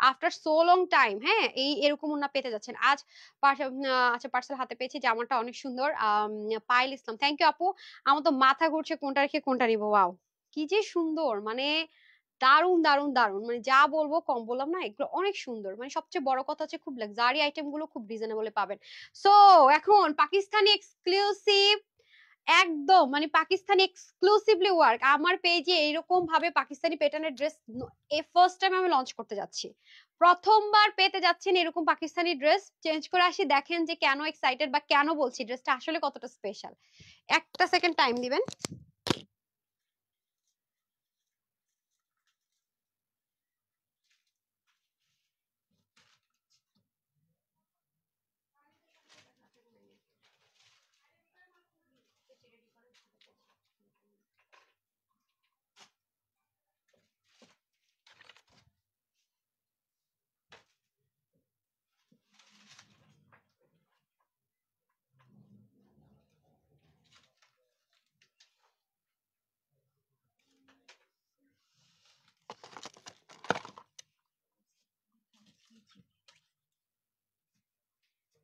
after so long time, হ্যাঁ এই এরকম ওন্না পেতে যাচ্ছেন আজ। আচ্ছা পার্সেল হাতে পেয়েছি, জামাটা অনেক সুন্দর। পায়েল ইসলাম, থ্যাংক ইউ আপু। আমার তো মাথা ঘুরছে কোনটা রেখে কোনটা নিবো, ওয়াও কি যে সুন্দর, মানে দারুন দারুন দারুন, মানে যা বলবো কম, বললাম না এগুলো অনেক সুন্দর। মানে সবচেয়ে বড় কথা হচ্ছে খুব লাক্সারি আইটেম গুলো খুব রিজনেবলে পাবেন। সো এখন পাকিস্তানি এক্সক্লুসিভ, একদম মানে পাকিস্তানি এক্সক্লুসিভলি ওয়ার্ক আমার পেজে এরকম ভাবে পাকিস্তানি প্যাটার্নের ড্রেস এই ফার্স্ট টাইম আমি লঞ্চ করতে যাচ্ছি, প্রথমবার পেতে যাচ্ছেন এরকম পাকিস্তানি ড্রেস। চেঞ্জ করে আসি, দেখেন যে কেন এক্সাইটেড বা কেন বলছি ড্রেসটা আসলে কতটা স্পেশাল। একটা সেকেন্ড টাইম দিবেন।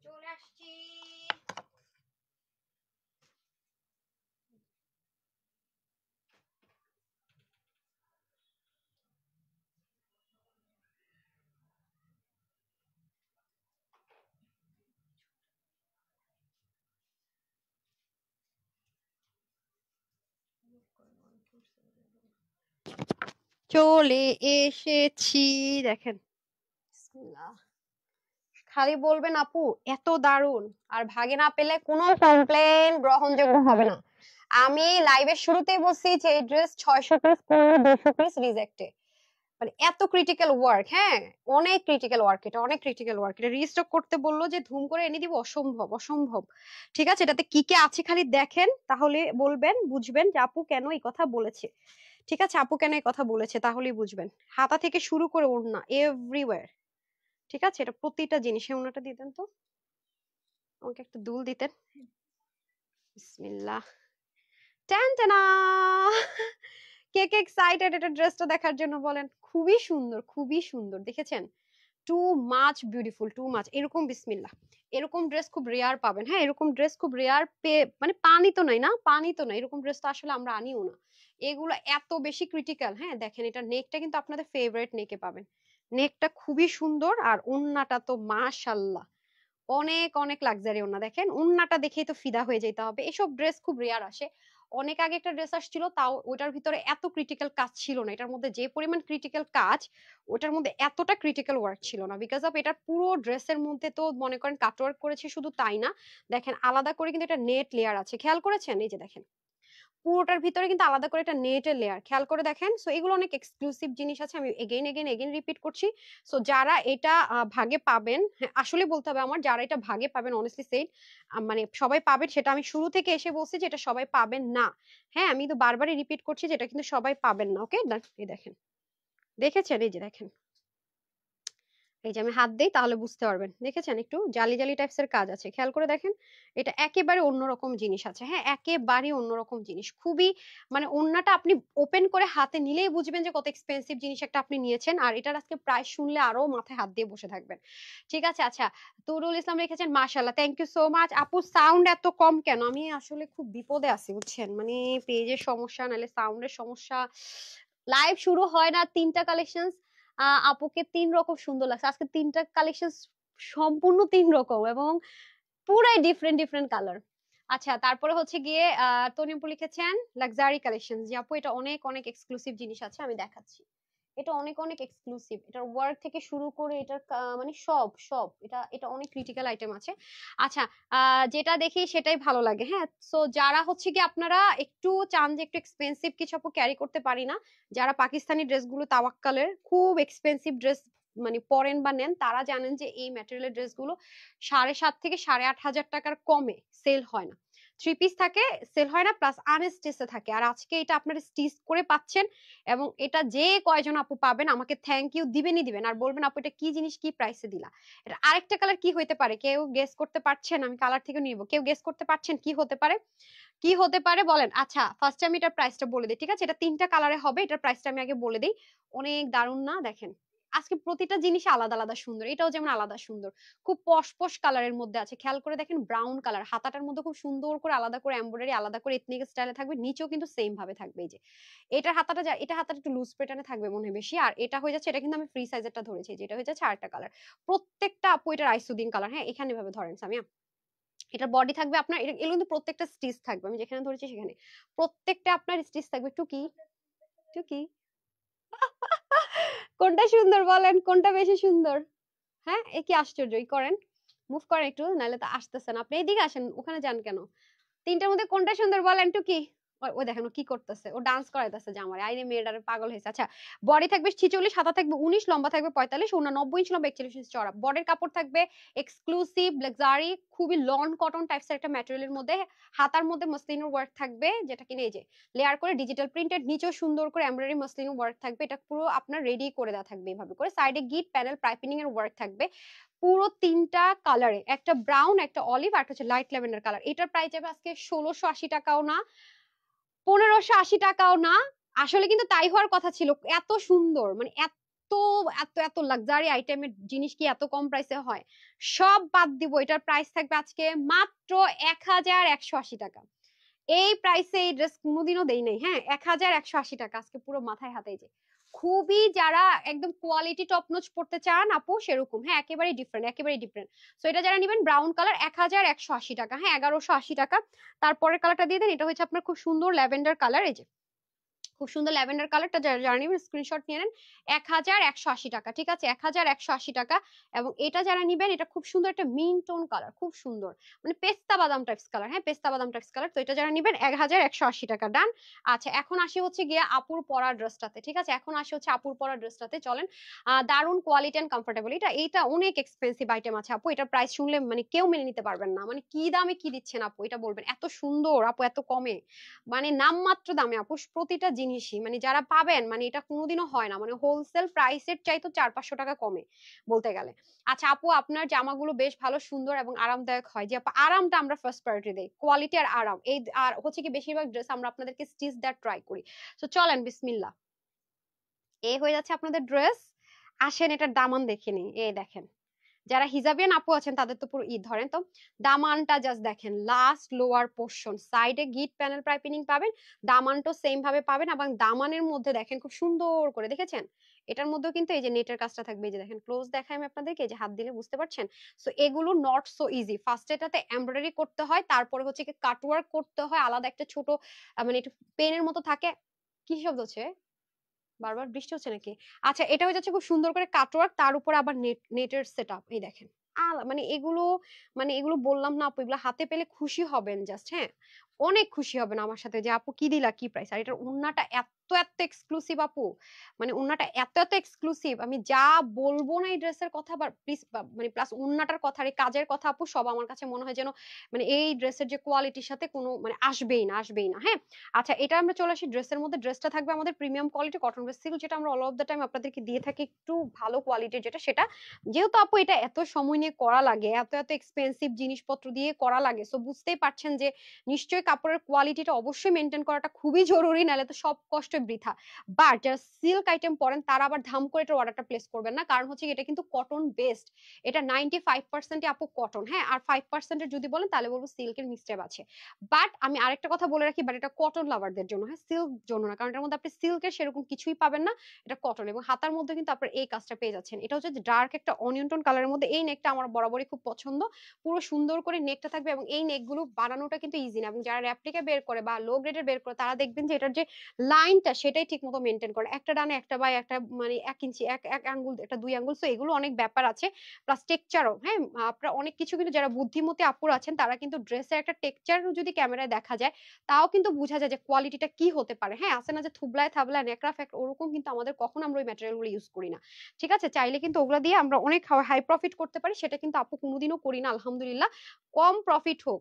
চলে আসছি। চলে এসেছি, দেখেন বিসমিল্লাহ। খালি বলবেন আপু এত দারুণ, আর ভাগে না পেলে কোনো কমপ্লেন গ্রহণযোগ্য হবে না। আমি লাইভের শুরুতেই বলছি যে এই ড্রেস 600 পিস পড়লে 200 পিস রিজেক্টে, মানে এত ক্রিটিক্যাল ওয়ার্ক, হ্যাঁ অনেক ক্রিটিক্যাল ওয়ার্ক, এটা অনেক ক্রিটিক্যাল ওয়ার্ক। এটা রিস্টক করতে বললো যে ধুম করে এনে দিব, অসম্ভব অসম্ভব। ঠিক আছে, এটাতে কি কি আছে খালি দেখেন, তাহলে বলবেন বুঝবেন যে আপু কেন এই কথা বলেছে। ঠিক আছে, আপু কেন এই কথা বলেছে তাহলেই বুঝবেন। হাতা থেকে শুরু করে ওড়না এভরিওয়্যার, ঠিক আছে, এটা প্রতিটা জিনিস। ওনাটা দিতেন তো, আমাকে একটা দুল দিতেন। বিসমিল্লাহ। টান টানা। কে কে এক্সাইটেড এটা ড্রেসটা দেখার জন্য বলেন? খুবই সুন্দর, খুবই সুন্দর, দেখেছেন? Too much beautiful, too much. এরকম বিসমিল্লাহ, এরকম ড্রেস খুব রেয়ার পাবেন। হ্যাঁ, এরকম ড্রেস খুব রেয়ার মানে পানি তো নাই না, পানি তো নাই, এরকম ড্রেস তো আসলে আমরা আনিও না। এগুলো এত বেশি ক্রিটিক্যাল। হ্যাঁ দেখেন, এটা নেকটা কিন্তু আপনাদের ফেভারিট নেকে পাবেন। নেকটা খুবই সুন্দর, আর ওন্নাটা তো মাশাল্লাহ অনেক অনেক লাক্সারি ওন্না। দেখেন ওন্নাটা দেখেই তো ফিদা হয়ে যেতে হবে। এসব ড্রেস খুব রেয়ার আসে। অনেক আগে একটা ড্রেস আসছিল, তাও ওটার ভিতরে এত ক্রিটিক্যাল কাজ ছিল না। এটার মধ্যে যে পরিমাণ ক্রিটিক্যাল কাজ, ওটার মধ্যে এতটা ক্রিটিক্যাল ওয়ার্ক ছিল না। বিকজ অফ এটার পুরো ড্রেসের মধ্যে তো মনে করেন কাটওয়ার্ক করেছে, শুধু তাই না, দেখেন আলাদা করে কিন্তু এটা নেট লেয়ার আছে, খেয়াল করেছেন? এই যে দেখেন, পুরোটার ভিতরে কিন্তু আলাদা করে একটা নেটের লেয়ার, খেয়াল করে দেখেন। সো এগুলো অনেক এক্সক্লুসিভ জিনিস আছে, আমি এগেইন এগেইন এগেইন রিপিট করছি। সো যারা এটা ভাগে পাবেন, হ্যাঁ, আসলে বলতে হবে আমার, যারা এটা ভাগে পাবেন অনেস্টলি সেইড, মানে সবাই পাবেন সেটা আমি শুরু থেকে এসে বলছি যে এটা সবাই পাবেন না। হ্যাঁ, আমি তো বারবারই রিপিট করছি যে এটা কিন্তু সবাই পাবেন না। ওকে, এই দেখেন, দেখেছেন? এই যে দেখেন, এই যে আমি হাত দেই তাহলে বুঝতে পারবেন। দেখেছেন? একটু জালি জালি টাইপস এর কাজ আছে, খেয়াল করে দেখেন। এটা একেবারে অন্যরকম জিনিস আছে। হ্যাঁ, একেবারে অন্যরকম জিনিস, খুবই মানে ওন্নাটা আপনি ওপেন করে হাতে নিলেই বুঝবেন যে কত এক্সপেন্সিভ জিনিস একটা আপনি নিয়েছেন। আর এটার আজকে প্রাইস শুনলে আরো মাথায় হাত দিয়ে বসে থাকবেন। ঠিক আছে, আচ্ছা। তুরুল ইসলাম লিখেছেন মাশাআল্লাহ, থ্যাংক ইউ সো মাচ। আপু সাউন্ড এত কম কেন? আমি আসলে খুব বিপদে আছি বুঝছেন, মানে পেজের সমস্যা নাহলে সাউন্ডের সমস্যা। লাইভ শুরু হয় না, 3টা কালেকশন আপুকে 3 রকম সুন্দর লাগছে আজকে, 3টা কালেকশন সম্পূর্ণ 3 রকম, এবং পুরাই ডিফারেন্ট ডিফারেন্ট কালার। আচ্ছা, তারপরে হচ্ছে গিয়ে তনিয়াপু লিখেছেন লাক্সারি কালেকশন। জি আপু, এটা অনেক অনেক এক্সক্লুসিভ জিনিস আছে, আমি দেখাচ্ছি। এটা অনেক অনেক এক্সক্লুসিভ, এটার ওয়ার্ক থেকে শুরু করে এটার মানে সব সব, এটা এটা অনেক ক্রিটিক্যাল আইটেম আছে। আচ্ছা, যেটা দেখি সেটাই ভালো লাগে। হ্যাঁ, সো যারা হচ্ছে কি আপনারা একটু চান যে একটু এক্সপেন্সিভ কিছু আপু ক্যারি করতে পারি না, যারা পাকিস্তানি ড্রেসগুলো তাওয়াক্কালের খুব এক্সপেন্সিভ ড্রেস মানে পরেন বা নেন, তারা জানেন যে এই ম্যাটেরিয়ালের ড্রেসগুলো 7.5 থেকে 8.5 হাজার টাকার কমে সেল হয় না। থ্রি পিস থাকে, সেল হয় না, প্লাস আনস্টিচে থাকে। আর আজকে এটা আপনারা স্টিচ করে পাচ্ছেন, এবং এটা যে কয়জন আপু পাবেন আমাকে থ্যাংক ইউ দিবেনই দিবেন, আর বলবেন আপু এটা কি জিনিস, কি প্রাইসে দিলা। এটা আরেকটা কালার কি হইতে পারে, কেউ গেস করতে পারছেন? আমি কালার থেকে নিব, কেউ গেস করতে পারছেন কি হতে পারে? কি হতে পারে বলেন? আচ্ছা, ফার্স্ট আমি এটার প্রাইসটা বলে দিই, ঠিক আছে? এটা 3টা কালারে হবে, এটার প্রাইসটা আমি আগে বলে দিই। অনেক দারুণ না? দেখেন আজকে প্রতিটা জিনিস আলাদা আলাদা সুন্দর, এটাও যেমন আলাদা সুন্দর, খুব পশ পশ কালারের মধ্যে আছে। খেয়াল করে দেখেন, ব্রাউন কালার, হাতাটার মধ্যে খুব সুন্দর করে আলাদা করে এমব্রয়ডারি, আলাদা করে এথনিক স্টাইলে থাকবে, নিচেও কিন্তু সেম ভাবে থাকবে। এই যে এটার হাতাটা, এটা হাতাটা একটু লুজ প্যাটার্নে থাকবে মনে হয় বেশি। আর এটা হয়ে যাচ্ছে, এটা কিন্তু আমি ফ্রি সাইজেরটা ধরেছি, যেটা হয়ে যাচ্ছে আরেকটা কালার। প্রত্যেকটা আপু এটার আইসুদিন কালার। হ্যাঁ, এখানে ভাবে ধরেন সামিয়া, এটার বডি থাকবে আপনার, এগুলো কিন্তু প্রত্যেকটা স্টিচ থাকবে, আমি যেখানে ধরেছি সেখানে প্রত্যেকটা আপনার স্টিচ থাকবে। টুকি টুকি, কোনটা সুন্দর বলেন, কোনটা বেশি সুন্দর? হ্যাঁ, এ কি আশ্চর্য! করেন, মুভ করেন একটু, নাহলে তো আসতেছেন। আপনি এইদিকে আসেন, ওখানে যান কেন? 3টার মধ্যে কোনটা সুন্দর বলেন টুকি? ও দেখেন ও কি করতেছে, ও ডান্স করাইতেছে যে আমার আইরে মেয়েটারে, পাগল হয়েছে। আচ্ছা, বডি থাকবে 46, হাতা থাকবে 19, লম্বা থাকবে 45, ওনা 90 ইঞ্চি লম্বা, 41 ইঞ্চি চড়া। বডির কাপড় থাকবে এক্সক্লুসিভ লাক্সারি, খুবই লন কটন টাইপস এর একটা ম্যাটেরিয়ালের মধ্যে। হাতার মধ্যে মসলিনের ওয়ার্ক থাকবে, যেটা কিনে এই যে লেয়ার করে ডিজিটাল প্রিন্টেড, নিচেও সুন্দর করে এমব্রয়ডারি মসলিনের ওয়ার্ক থাকবে। এটা পুরো আপনার রেডি করে দেওয়া থাকবে এইভাবে করে, সাইডে গিট প্যানেল পাইপিং এর ওয়ার্ক থাকবে। পুরো 3টা কালারে, একটা ব্রাউন, একটা অলিভ, আর একটা হচ্ছে লাইট ল্যাভেন্ডার কালার। এটার প্রাইস যাবে আজকে 1680 টাকাও না, 1580 টাকাও না। আসলে কিন্তু তাই হওয়ার কথা ছিল, এত সুন্দর মানে এত এত এত লাক্সারি আইটেমের জিনিস কি এত কম প্রাইসে হয়? সব বাদ দিব, এটার প্রাইস থাকবে আজকে মাত্র 1180 টাকা। এই প্রাইসে এই ড্রেস কোনোদিনও দেই নাই। হ্যাঁ, 1180 টাকা আজকে পুরো মাথায় হাতে। যে খুবই যারা একদম কোয়ালিটি টপ নচ পড়তে চান আপু সেরকম, হ্যাঁ একেবারেই ডিফারেন্ট, একেবারেই ডিফারেন্ট। সো এটা যারা নেবেন ব্রাউন কালার 1180 টাকা, হ্যাঁ 1180 টাকা। তারপরের কালারটা দিয়ে দেন, এটা হচ্ছে আপনার খুব সুন্দর ল্যাভেন্ডার কালার। এই যে খুব সুন্দর ল্যাভেন্ডার কালারটা, যারা নিবেন স্ক্রিনশট নিয়ে নেন। 1180 টাকা, ঠিক আছে? 1180 টাকা। এবং এটা যারা নিবেন, এটা খুব সুন্দর একটা মিন টোন কালার, খুব সুন্দর মানে পেস্তা বাদাম টাইপস কালার। হ্যাঁ, পেস্তা বাদাম টাইপস কালার। তো এটা যারা নিবেন 1180 টাকা, ডান। আচ্ছা, এখন আসি হচ্ছে গিয়ে আপুর পরা ড্রেসটাতে, ঠিক আছে? এখন আসি হচ্ছে আপুর পরা ড্রেসটাতে, চলেন। দারুন কোয়ালিটি এন্ড কমফোর্টেবল। এটা অনেক এক্সপেন্সিভ আইটেম আছে আপু, এটার প্রাইস শুনলে মানে কেউ মেনে নিতে পারবেন না, মানে কি দামে কি দিচ্ছেন আপু, এটা বলবেন। এত সুন্দর আপু, এত কমে, মানে নামমাত্র দামে আপু প্রতিটা জিনিস জিনিসই, মানে যারা পাবেন মানে এটা কোনোদিনও হয় না, মানে হোলসেল প্রাইসের চাইতে 400-500 টাকা কমে বলতে গেলে। আচ্ছা আপু, আপনার জামাগুলো বেশ ভালো সুন্দর এবং আরামদায়ক হয়। যে আপু আরামটা আমরা ফার্স্ট প্রায়োরিটি দেই, কোয়ালিটি আর আরাম, এই আর হচ্ছে কি বেশিরভাগ ড্রেস আমরা আপনাদেরকে স্টিচ দেওয়ার ট্রাই করি। তো চলেন বিসমিল্লাহ, এই হয়ে যাচ্ছে আপনাদের ড্রেস। আসেন এটার দামান দেখে নিই। এই দেখেন, যারা হিজাবিয়ান আপু আছেন তাদের তো পুরো ঈদ ধরেন তো। দামানটা জাস্ট দেখেন, লাস্ট লোয়ার পোর্শন, সাইডে গিট প্যানেল পাইপিং পাবেন, দামানটা সেম ভাবে পাবেন, এবং দামানের মধ্যে দেখেন খুব সুন্দর করে দেখেছেন, এটার মধ্যেও কিন্তু এই যে নেটের কাজটা থাকবে। এই যে দেখেন, ক্লোজ দেখাই আমি আপনাদেরকে, এই যে হাত দিলে বুঝতে পারছেন। সো এগুলো নট সো ইজি। ফার্স্ট এটাতে এমব্রয়ডারি করতে হয়, তারপরে হচ্ছে কি কাটওয়ার্ক করতে হয়, আলাদা একটা ছোট মানে একটু পেনের মতো থাকে। কি শব্দ হচ্ছে? বারবার বৃষ্টি হচ্ছে নাকি? আচ্ছা, এটা হয়ে যাচ্ছে খুব সুন্দর করে কাটওয়ার্ক, তার উপর আবার নেটের সেটআপ। এই দেখেন, মানে এগুলো, মানে এগুলো বললাম না আপু, এগুলো হাতে পেলে খুশি হবেন জাস্ট, হ্যাঁ অনেক খুশি হবেন আমার সাথে যে আপু কি দিলা, কি প্রাইস। আর এটার ওন্নাটা এত এত এক্সক্লুসিভ আপু, মানে ওন্নাটা এত এত এক্সক্লুসিভ, আমি যা বলবো না এই ড্রেসের কথা, বা প্লিজ মানে প্লাস ওন্নাটার কথা, এই কাজের কথা আপু, সব আমার কাছে মনে হয় যেন মানে এই ড্রেসের যে কোয়ালিটির সাথে কোনো মানে আসবেই না, আসবেই না, হ্যাঁ। আচ্ছা, এটা আমরা চলে আসি ড্রেসের মধ্যে। ড্রেসটা থাকবে আমাদের premium quality cotton base silk, যেটা আমরা অল অফ দ্য টাইম আপনাদেরকে দিয়ে থাকি একটু ভালো কোয়ালিটির, যেটা সেটা যেহেতু আপু এটা এত সময় নিয়ে করা লাগে, এত এত এক্সপেন্সিভ জিনিসপত্র দিয়ে করা লাগে, সো বুঝতেই পারছেন যে নিশ্চয়ই কাপড়ের কোয়ালিটিটা অবশ্যই মেনটেন করাটা খুবই জরুরি, নাহলে তো সব কষ্ট বৃথা। বাট যারা সিল্ক আইটেম পরেন তারা আবার ধাম করে এটা অর্ডারটা প্লেস করবেন না, কারণ হচ্ছে এটা কিন্তু কটন বেসড, এটা 95% আপু কটন, হ্যাঁ, আর 5% যদি বলেন তাহলে বলবো সিল্কের মিক্সচার আছে। বাট আমি আরেকটা কথা বলে রাখি, বাট এটা কটন লাভারদের জন্য, হ্যাঁ, সিল্ক জন্য না, কারণ এটার মধ্যে আপনি সিল্কের সেরকম কিছুই পাবেন না, এটা কটন। এবং হাতার মধ্যে কিন্তু আপনার এই কাজটা পেয়ে যাচ্ছেন, এটা হচ্ছে ডার্ক একটা অনিয়ন টোন কালারের মধ্যে। এই নেকটা আমার বরাবরই খুব পছন্দ, পুরো সুন্দর করে নেকটা থাকবে, এবং এই নেকগুলো বানানোটা কিন্তু ইজি না, এবং যারা র্যাপ্লিকা বের করে বা লো গ্রেডের বের করে তারা দেখবেন যে এটার যে লাইনটা সেটাই ঠিক মতো মেনটেন করে, একটা ডানে একটা বাই একটা মানে 1 ইঞ্চি, এক এক আঙ্গুল, একটা 2 আঙ্গুল, তো এগুলো অনেক ব্যাপার আছে। প্লাস টেক্সচারও, হ্যাঁ, আপনারা অনেক কিছু কিন্তু যারা বুদ্ধিমতী আপুর আছেন তারা কিন্তু ড্রেসের একটা টেক্সচার যদি ক্যামেরায় দেখা যায় তাও কিন্তু বোঝা যায় যে কোয়ালিটিটা কি হতে পারে, হ্যাঁ, আছে না যে থুবলায় থাবলায় নেকড়া ফ্যাক্ট, ওরকম কিন্তু আমাদের কখনো আমরা ওই ম্যাটেরিয়াল গুলো ইউজ করি না। ঠিক আছে, চাইলে কিন্তু ওগুলো দিয়ে আমরা অনেক হাই প্রফিট করতে পারি, সেটা কিন্তু আপু কোনোদিনও করি না আলহামদুলিল্লাহ। কম প্রফিট হোক,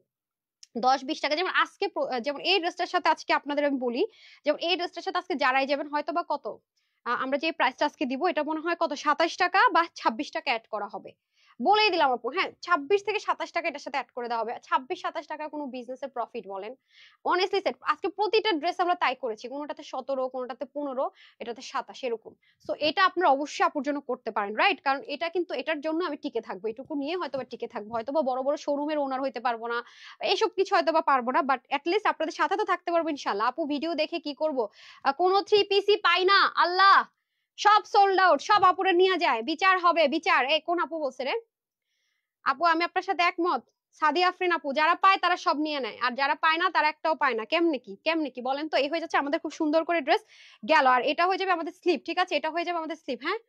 10-20 টাকা, যেমন আজকে যেমন এই ড্রেসটার সাথে আজকে আপনাদের আমি বলি, যেমন এই ড্রেসটার সাথে আজকে যারাই যাবেন হয়তো বা কত, আমরা যে প্রাইসটা আজকে দিব এটা মনে হয় কত 27 টাকা বা 26 টাকা অ্যাড করা হবে, বলেই দিলাম আপু, হ্যাঁ 26 থেকে 27 টাকা এটার সাথে অ্যাড করে দেওয়া হবে। 26-27 টাকা কোনো বিজনেসের প্রফিট বলেন? অনেস্টলি সেট, আজকে প্রতিটা ড্রেস আমরা তাই করেছি, কোনোটাতে 17, কোনোটাতে 15, এটাতে 27 এরকম। সো এটা আপনারা অবশ্যই আপুর জন্য করতে পারেন, রাইট? কারণ এটা কিন্তু এটার জন্য আমি টিকে থাকবো, এটুকু নিয়ে হয়তো বা টিকে থাকবো, হয়তো বা বড় বড় শোরুমের ওনার হইতে পারবো না, এইসব কিছু হয়তো বা পারবো না, বাট লিস্ট আপনাদের সাথে তো থাকতে পারবো ইনশাল্লাহ। আপু ভিডিও দেখে কি করব, কোনো 3 পিসই পাই না, আল্লাহ, সব সোল্ড আউট, সব আপুরে নিয়ে যায়, বিচার হবে বিচার। এই কোন আপু বলছে রে? আপু আমি আপনার সাথে একমত, সাদিয়া আফরিন আপু, যারা পায় তারা সব নিয়ে নেয়, আর যারা পায় না তারা একটাও পায় না। কেমনে কি, কেমনে কি বলেন তো? এই হয়ে যাচ্ছে আমাদের খুব সুন্দর করে ড্রেস গেল, আর এটা হয়ে যাবে আমাদের স্লিপ, ঠিক আছে, এটা হয়ে যাবে আমাদের স্লিপ, হ্যাঁ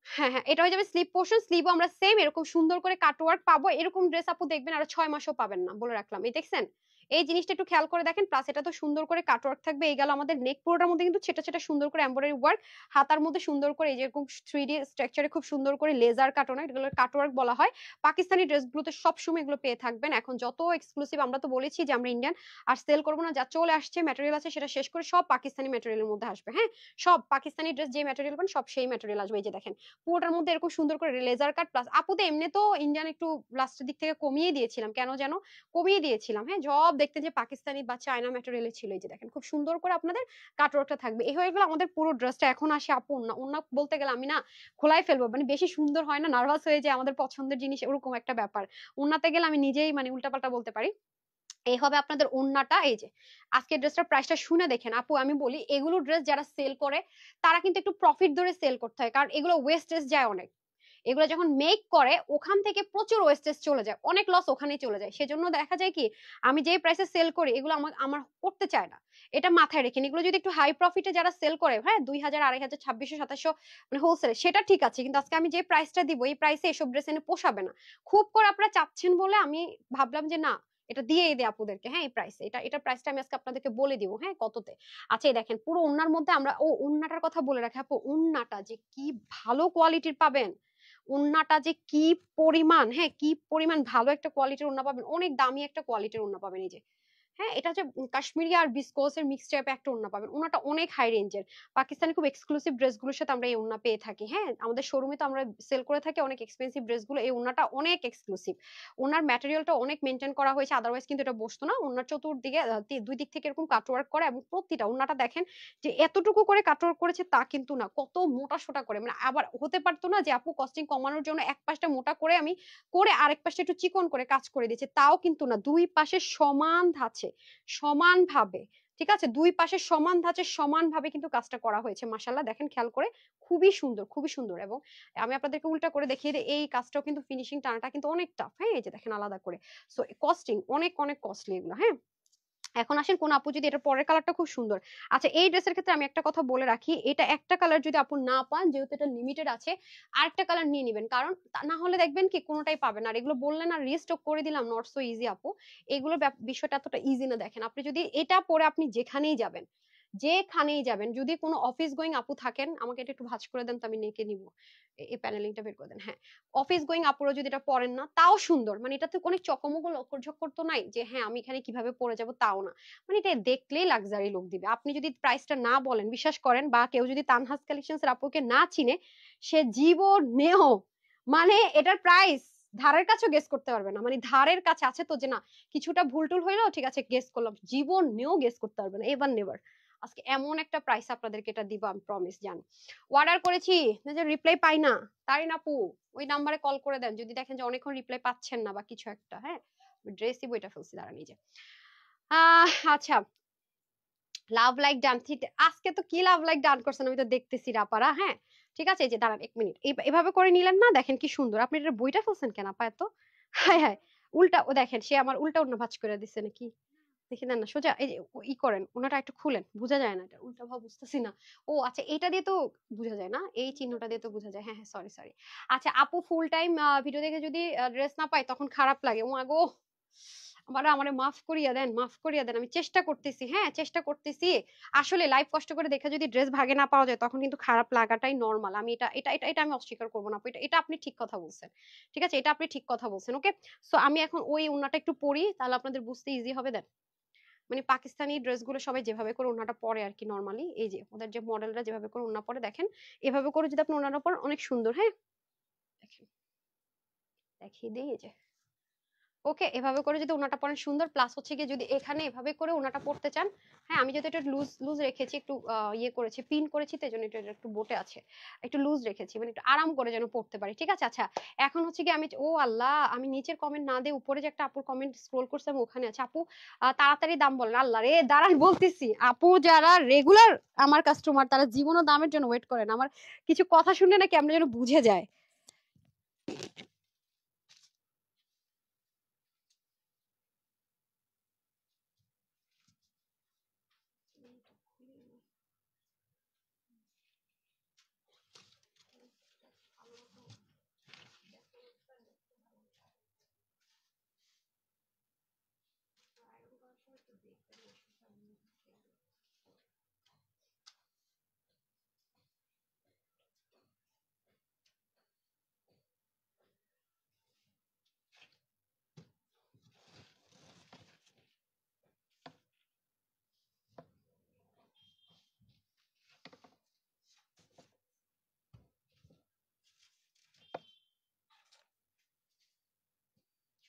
হ্যাঁ হ্যাঁ, এটা হয়ে যাবে স্লিপ পোর্শন। স্লিভও আমরা সেম এরকম সুন্দর করে কাটওয়ার্ক পাবো, এরকম ড্রেস আপু দেখবেন আরো 6 মাসও পাবেন না, বলে রাখলাম। এই দেখছেন, এই জিনিসটা একটু খেয়াল করে দেখেন। প্লাস এটা তো সুন্দর করে কাটওয়ার্ক থাকবে। এই গেল আমাদের নেক, পুরোটার মধ্যে কিন্তু ছেটা ছেটা সুন্দর করে এমব্রয়ডারি ওয়ার্ক, হাতার মধ্যে সুন্দর করে এই যেরকম 3D স্ট্রাকচারে খুব সুন্দর করে লেজার কাটন, এগুলো কাটওয়ার্ক বলা হয়। পাকিস্তানি ড্রেসগুলোতে সবসময় এগুলো পেয়ে থাকবেন। এখন যত এক্সক্লুসিভ, আমরা তো বলেছি যে আমরা ইন্ডিয়ান আর সেল করবো না, যা চলে আসছে ম্যাটেরিয়াল আছে সেটা শেষ করে সব পাকিস্তানি ম্যাটেরিয়ালের মধ্যে আসবে, হ্যাঁ, সব পাকিস্তানি ড্রেস যে ম্যাটেরিয়াল পান সব সেই ম্যাটেরিয়াল আসবে। এই যে দেখেন, পুরোটার মধ্যে এরকম সুন্দর করে লেজার কাট। প্লাস আপু তো এমনি তো ইন্ডিয়ান একটু লাস্টের দিক থেকে কমিয়ে দিয়েছিলাম, কেন যেন কমিয়ে দিয়েছিলাম, হ্যাঁ, জব দেখতে যে পাকিস্তানি বা চায়না ম্যাটেরিয়ালে ছিল। এই যে দেখেন, খুব সুন্দর করে আপনাদের কাটওয়ার্কটা থাকবে। এই হয়ে গেল আমাদের পুরো ড্রেসটা। এখন আসে আপু ওন্না, ওন্না বলতে গেলে আমি না খোলাই ফেলবো, মানে বেশি সুন্দর হয় না, নার্ভাস হয়ে যায়, আমাদের পছন্দের জিনিস ওরকম একটা ব্যাপার। ওন্নাতে গেলে আমি নিজেই মানে উল্টাপাল্টা বলতে পারি। এই হবে আপনাদের ওন্নাটা। এই যে আজকে ড্রেসটার প্রাইসটা শুনে দেখেন আপু, আমি বলি এগুলো ড্রেস যারা সেল করে তারা কিন্তু একটু প্রফিট ধরে সেল করতে হয়, কারণ এগুলো ওয়েস্টেজ যায় অনেক। এগুলো যখন মেক করে ওখান থেকে প্রচুর ওয়েস্টেজ চলে যায়, অনেক লস ওখানেই চলে যায়। সেজন্য দেখা যায় কি, আমি যে প্রাইসে সেল করি এগুলো আমার আমার করতে চায় না। এটা মাথায় রেখে এগুলো যদি একটু হাই প্রফিটে যারা সেল করে, হ্যাঁ 2000, 2500, 2600, 2700 মানে হোলসেল, সেটা ঠিক আছে, কিন্তু আজকে আমি যে প্রাইসটা দিব এই প্রাইসে এসব ড্রেস এনে পোষাবে না। খুব করে আপনারা চাচ্ছেন বলে আমি ভাবলাম যে না, এটা দিয়েই দেয় আপুদেরকে, হ্যাঁ এই প্রাইসে, এটা প্রাইসটা আমি আজকে আপনাদেরকে বলে দিব, হ্যাঁ কততে। আচ্ছা এই দেখেন, পুরো ওন্নার মধ্যে আমরা, ও ওন্নাটার কথা বলে রাখি আপু, ওন্নাটা যে কি ভালো কোয়ালিটির পাবেন, ওন্নাটা যে কি পরিমাণ, হ্যাঁ কি পরিমাণ ভালো একটা কোয়ালিটির ওন্না পাবেন, অনেক দামি একটা কোয়ালিটির ওন্না পাবেন। এই যে হ্যাঁ, এটা হচ্ছে কাশ্মীরি আর বিসকোস এর মিক্স টাইপের একটা ওড়না পাবেন। ওড়নাটা অনেক হাই রেঞ্জের। পাকিস্তানি খুব এক্সক্লুসিভ ড্রেসগুলোর সাথে আমরা এই ওড়না পেয়ে থাকি। হ্যাঁ, আমাদের শোরুমে তো আমরা সেল করে থাকি অনেক এক্সপেন্সিভ ড্রেসগুলো। এই ওড়নাটা অনেক এক্সক্লুসিভ। ওড়নার ম্যাটেরিয়ালটা অনেক মেনটেন করা হয়েছে, আদারওয়াইজ কিন্তু এটা বসতো না। ওড়নার চতুর্দিকে দুই দিক থেকে এরকম কাটওয়ার্ক করা, এবং প্রতিটা ওড়নাটা দেখেন যে এতটুকু করে কাটওয়ার্ক করেছে তা কিন্তু না, কত মোটা সোটা করে। মানে আবার হতে পারতো না যে আপু কস্টিং কমানোর জন্য এক পাশটা মোটা করে আমি করে আরেক পাশটা একটু চিকন করে কাজ করে দিয়েছে, তাও কিন্তু না, দুই পাশে সমান ধাঁচে সমানভাবে, ঠিক আছে, দুই পাশে সমান ধাঁচে সমানভাবে কিন্তু কাজটা করা হয়েছে। মাশাআল্লাহ, দেখেন খেয়াল করে, খুবই সুন্দর, খুবই সুন্দর। এবং আমি আপনাদেরকে উল্টা করে দেখিয়ে দিই, এই কাজটাও কিন্তু ফিনিশিং টানাটা কিন্তু অনেক টাফ। হ্যাঁ, এই যে দেখেন আলাদা করে। সো কস্টিং অনেক অনেক কস্টলি এগুলো। হ্যাঁ, এখন আসেন কোন আপু যদি, এটা পরের কালারটা খুব সুন্দর। আচ্ছা, এই ড্রেসের ক্ষেত্রে আমি একটা কথা বলে রাখি, এটা একটা কালার যদি আপু না পান, যেহেতু এটা লিমিটেড আছে, আরেকটা কালার নিয়ে নেবেন, কারণ না হলে দেখবেন কি কোনোটাই পাবেন। আর এগুলো বললেন আর রিস্টক করে দিলাম, নট সো ইজি আপু। এগুলোর বিষয়টা এতটা ইজি না। দেখেন, আপনি যদি এটা পরে আপনি যেখানেই যাবেন, যেখানেই যাবেন, যদি কোনো অফিস গোয়িং আপু থাকেন, আমাকে এটা একটু ভাঁজ করে দেন তো আমি নেকে নিব, এই প্যানেলিংটা বের করে দেন। হ্যাঁ, অফিস গোয়িং আপুরা যদি এটা পরেন না, তাও সুন্দর। মানে এটাতে অনেক চকমক লক্কর ঝক্কর তো নাই যে হ্যাঁ আমি এখানে কিভাবে পরে যাব, তাও না। মানে এটা দেখলেই লাক্সারি লুক দিবে। আপনি যদি প্রাইসটা না বলেন, বিশ্বাস করেন, বা কেউ যদি তানহাস কালেকশনস এর আপুকে না চিনে, সে জীবনেও মানে এটার প্রাইস ধারের কাছেও গেস করতে পারবে না। মানে ধারের কাছে আছে তো যে না, কিছুটা ভুল টুল হইলেও ঠিক আছে গেস করলাম, জীবনেও গেস করতে পারবে না, এবার নেভার। আজকে এমন একটা প্রাইস আপনাদেরকে এটা দিব, আমি প্রমিস। জান, অর্ডার করেছি যে রিপ্লাই পাই না, তারিন আপু ওই নাম্বারে কল করে দেন যদি দেখেন যে অনেকক্ষণ রিপ্লাই পাচ্ছেন না বা কিছু একটা। হ্যাঁ, ড্রেসই বইটা ফেলছি, দাঁড়ান এই যে। আচ্ছা, লাভ লাইক ডান, ঠিক আজকে তো কি লাভ লাইক ডান করছেন আমি তো দেখতেছি রাপারা। হ্যাঁ, ঠিক আছে, এই যে দাঁড়ান এক মিনিট, এভাবে করে নিলেন না, দেখেন কি সুন্দর। আপনি এটা বইটা ফেলছেন কেন আপা এত? হায় হায়, উল্টা, ও দেখেন সে আমার উল্টা অন্য ভাঁজ করে দিচ্ছে নাকি। দেখি দেন না সোজা, এই যে করেন ওনাটা একটু খুলেন, বোঝা যায় না, এটা উল্টা ভাব বুঝতেছি না। ও আচ্ছা, এটা দিয়ে তো বোঝা যায় না, এই চিহ্নটা দিয়ে তো বোঝা যায়। হ্যাঁ হ্যাঁ, সরি সরি। আচ্ছা আপু, ফুল টাইম ভিডিও দেখে যদি ড্রেস না পাই তখন খারাপ লাগে, ও আগো আমারে মাফ করিয়া দেন, মাফ করিয়া দেন, আমি চেষ্টা করতেছি, হ্যাঁ চেষ্টা করতেছি। আসলে লাইভ কষ্ট করে দেখে যদি ড্রেস ভাগে না পাওয়া যায় তখন কিন্তু খারাপ লাগাটাই নর্মাল। আমি এটা এটা এটা এটা আমি অস্বীকার করবো না, এটা এটা আপনি ঠিক কথা বলছেন। ঠিক আছে, এটা আপনি ঠিক কথা বলছেন। ওকে, সো আমি এখন ওই ওন্নাটা একটু পরি, তাহলে আপনাদের বুঝতে ইজি হবে। দেন, মানে পাকিস্তানি ড্রেসগুলো সবাই যেভাবে করে ওন্নাটা পরে আর কি, নর্মালি এই যে ওদের যে মডেলরা যেভাবে করে ওন্না পরে, দেখেন এভাবে করে যদি আপনি ওন্নাটা পরেন অনেক সুন্দর। হ্যাঁ, দেখেন, দেখিয়ে দিই, এই যে ওকে, এভাবে করে যদি ওনাটা পরেন সুন্দর। প্লাস হচ্ছে গিয়ে যদি এখানে এভাবে করে ওনাটা পড়তে চান, হ্যাঁ আমি যদি এটা লুজ লুজ রেখেছি, একটু ইয়ে করেছি, পিন করেছি, তো এই জন্য এটা একটু বোটে আছে, একটু লুজ রেখেছি, মানে একটু আরাম করে যেন পড়তে পারি। ঠিক আছে, আচ্ছা এখন হচ্ছে কি, আমি ও আল্লাহ, আমি নিচের কমেন্ট না দিয়ে উপরে যে একটা আপুর কমেন্ট স্ক্রোল করছি, আমি ওখানে আছে। আপু তাড়াতাড়ি দাম বলেন, আল্লাহ রে দাঁড়ান বলতেছি। আপু যারা রেগুলার আমার কাস্টমার, তারা জীবনও দামের জন্য ওয়েট করেন, আমার কিছু কথা শুনলে না কেমন যেন বুঝে যায়।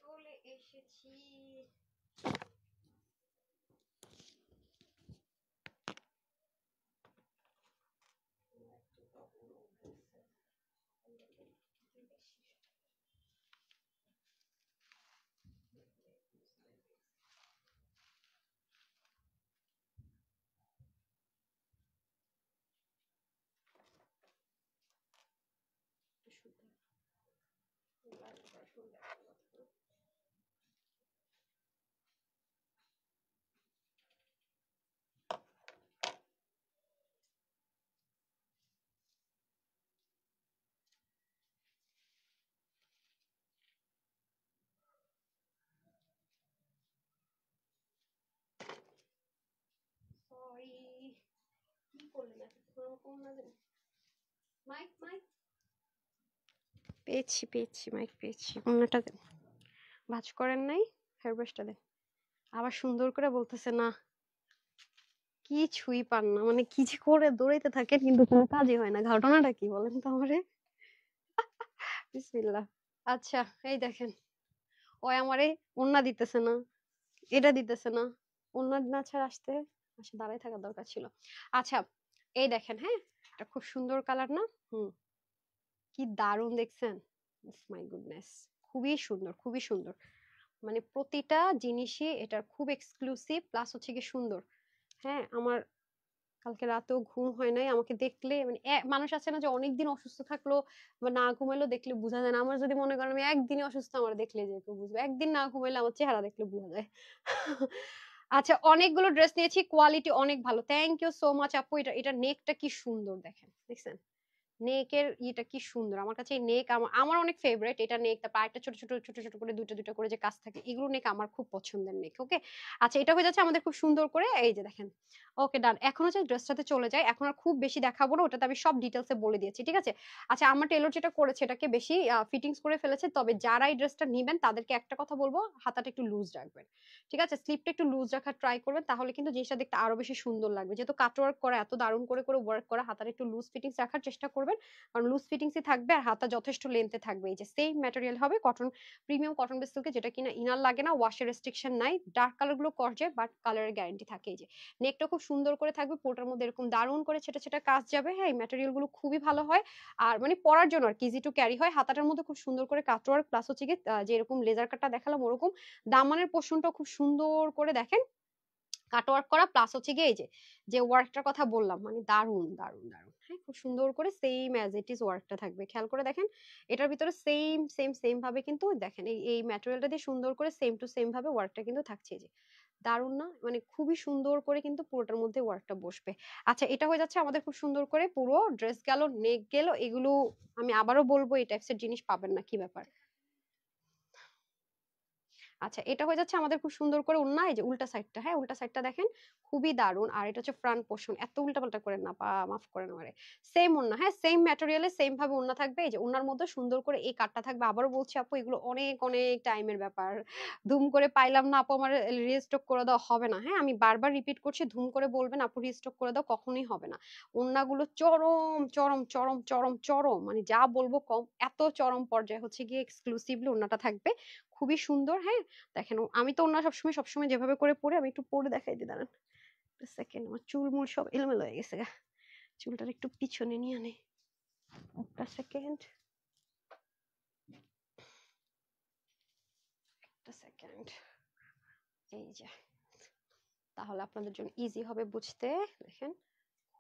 চলে এসেছি। সরি, কি করলেন এতক্ষণ আমাকে ওন্না দেন। মাইক মাইক পেয়েছি পেয়েছি, মাইক পেয়েছি, ওন্নাটা দেন। ভাঁজ করেন নাই, হেয়ার ব্রাশটা দেন। আবার সুন্দর করে বলতেছে না, কিছুই পান না, মানে কি যে করে দৌড়াইতে থাকেন কিন্তু কোনো কাজই হয় না। ঘটনাটা কি বলেন তো আমারে? বিসমিল্লাহ। আচ্ছা, এই দেখেন, ও আমারে ওন্না দিতেছে না, এটা দিতেছে না, ওন্না না ছাড়া আসে দাঁড়ায় থাকার দরকার ছিল। আচ্ছা, এই দেখেন, হ্যাঁ, এটা খুব সুন্দর কালার না? হুম, কি দারুণ দেখছেন! মাই গুডনেস, খুবই সুন্দর, খুবই সুন্দর। মানে প্রতিটা জিনিসই এটার খুব এক্সক্লুসিভ, প্লাস হচ্ছে কি সুন্দর। হ্যাঁ, আমার কালকে রাতেও ঘুম হয় নাই। আমাকে দেখলে মানে মানুষ আছে না যে অনেকদিন অসুস্থ থাকলো বা না ঘুমাইলো দেখলে বোঝা যায় না। আমার যদি মনে করেন আমি একদিনই অসুস্থ, আমার দেখলে যে কেউ বুঝবে। একদিন না ঘুমাইলে আমার চেহারা দেখলে বোঝা যায়। আচ্ছা, অনেকগুলো ড্রেস নিয়েছি, কোয়ালিটি অনেক ভালো। থ্যাংক ইউ সো মাচ আপু। এটা নেকটা কি সুন্দর দেখেন, দেখছেন? নেকের ইটা কি সুন্দর! আমার কাছে এই নেক আমার অনেক ফেভারিট এটা নেক। তারপর আরেকটা ছোট ছোট ছোট ছোট করে দুইটা দুইটা করে যে কাজ থাকে, এগুলো নেক আমার খুব পছন্দের নেক। ওকে, আচ্ছা, এটা হয়ে যাচ্ছে আমাদের খুব সুন্দর করে, এই যে দেখেন। ওকে, ডান। এখন হচ্ছে ড্রেসটাতে চলে যায়। এখন আর খুব বেশি দেখাবো না, ওটাতে আমি সব ডিটেলসে বলে দিয়েছি, ঠিক আছে? আচ্ছা, আমার টেলর যেটা করেছে এটাকে বেশি ফিটিংস করে ফেলেছে, তবে যারা এই ড্রেসটা নিবেন তাদেরকে একটা কথা বলবো, হাতাটা একটু লুজ রাখবেন, ঠিক আছে? স্লিপটা একটু লুজ রাখার ট্রাই করবেন, তাহলে কিন্তু জিনিসটা দেখতে আরো বেশি সুন্দর লাগবে। যেহেতু কাট ওয়ার্ক করা, এত দারুণ করে করে ওয়ার্ক করা, হাতাটা একটু লুজ ফিটিংস রাখার চেষ্টা করবেন, কারণ লুজ ফিটিংসই থাকবে আর হাতা যথেষ্ট লেন্থে থাকবে। এই যে সেম ম্যাটেরিয়াল হবে, কটন, প্রিমিয়াম কটন বেস সিল্কে, যেটা কিনা ইনার লাগে না, ওয়াশের রেস্ট্রিকশন নাই, ডার্ক কালার গুলো করছে বাট কালারের গ্যারান্টি থাকে। এই যে নেকটা খুব সুন্দর করে থাকবে, পুরোটার মধ্যে এরকম দারুণ করে ছেটা ছেটা কাজ যাবে। হ্যাঁ, এই ম্যাটেরিয়াল গুলো খুবই ভালো হয়, আর মানে পরার জন্য আর কি ইজি টু ক্যারি হয়। হাতাটার মধ্যে খুব সুন্দর করে কাটওয়ার্ক, প্লাস হচ্ছে কি যে এরকম লেজার কাটটা দেখালাম ওরকম দামানের পোর্শনটা খুব সুন্দর করে দেখেন কাটওয়ার্ক করা, প্লাস হচ্ছে গিয়ে এই যে যে ওয়ার্কটার কথা বললাম, মানে দারুণ দারুণ দারুণ। হ্যাঁ, খুব সুন্দর করে সেম অ্যাজ ইট ইজ ওয়ার্কটা থাকবে, খেয়াল করে দেখেন। এটার ভিতরে সেম সেম সেম ভাবে কিন্তু দেখেন এই ম্যাটেরিয়ালটা দিয়ে সুন্দর করে সেম টু সেম ভাবে ওয়ার্কটা কিন্তু থাকছে। এই যে দারুণ না, মানে খুবই সুন্দর করে কিন্তু পুরোটার মধ্যে ওয়ার্কটা বসবে। আচ্ছা, এটা হয়ে যাচ্ছে আমাদের খুব সুন্দর করে পুরো ড্রেস গেল, নেক গেল, এগুলো আমি আবারও বলবো এই টাইপসের জিনিস পাবেন না, কি ব্যাপার? আচ্ছা, এটা হয়ে যাচ্ছে আমাদের খুব সুন্দর করে ওড়না, এই যে উল্টা সাইডটা, হ্যাঁ, উল্টা সাইডটা দেখেন, খুবই দারুণ। আর এটা হচ্ছে ফ্রন্ট পোর্শন, এত উল্টাপাল্টা করেন না, মাফ করেন আমারে। সেম ওড়না, হ্যাঁ, সেম ম্যাটেরিয়ালে সেম ভাবে ওড়না থাকবে। এই যে ওড়নার মধ্যে সুন্দর করে এই কাটটা থাকবে। আবারও বলছি আপু, এগুলো অনেক অনেক টাইমের ব্যাপার। ধুম করে পাইলাম না আপু, আমার রিস্টক করে দেওয়া হবে না। হ্যাঁ, আমি বারবার রিপিট করছি, ধুম করে বলবেন আপু রিস্টক করে দাও, কখনোই হবে না। ওড়নাগুলো চরম চরম চরম চরম চরম, মানে যা বলবো কম, এত চরম পর্যায়ে হচ্ছে গিয়ে এক্সক্লুসিভলি ওড়নাটা থাকবে, খুবই সুন্দর। হ্যাঁ, দেখেন, আমি তো ওনা সবসময় সবসময় যেভাবে করে পরে, আমি একটু পরে দেখাই দিই, দাঁড়ান একটা সেকেন্ড, আমার চুল মুল সব এলোমেলো হয়ে গেছে গা। চুলটার একটু পিছনে নিয়ে আনে, একটা সেকেন্ড, একটা সেকেন্ড। এই যে, তাহলে আপনাদের জন্য ইজি হবে বুঝতে। দেখেন,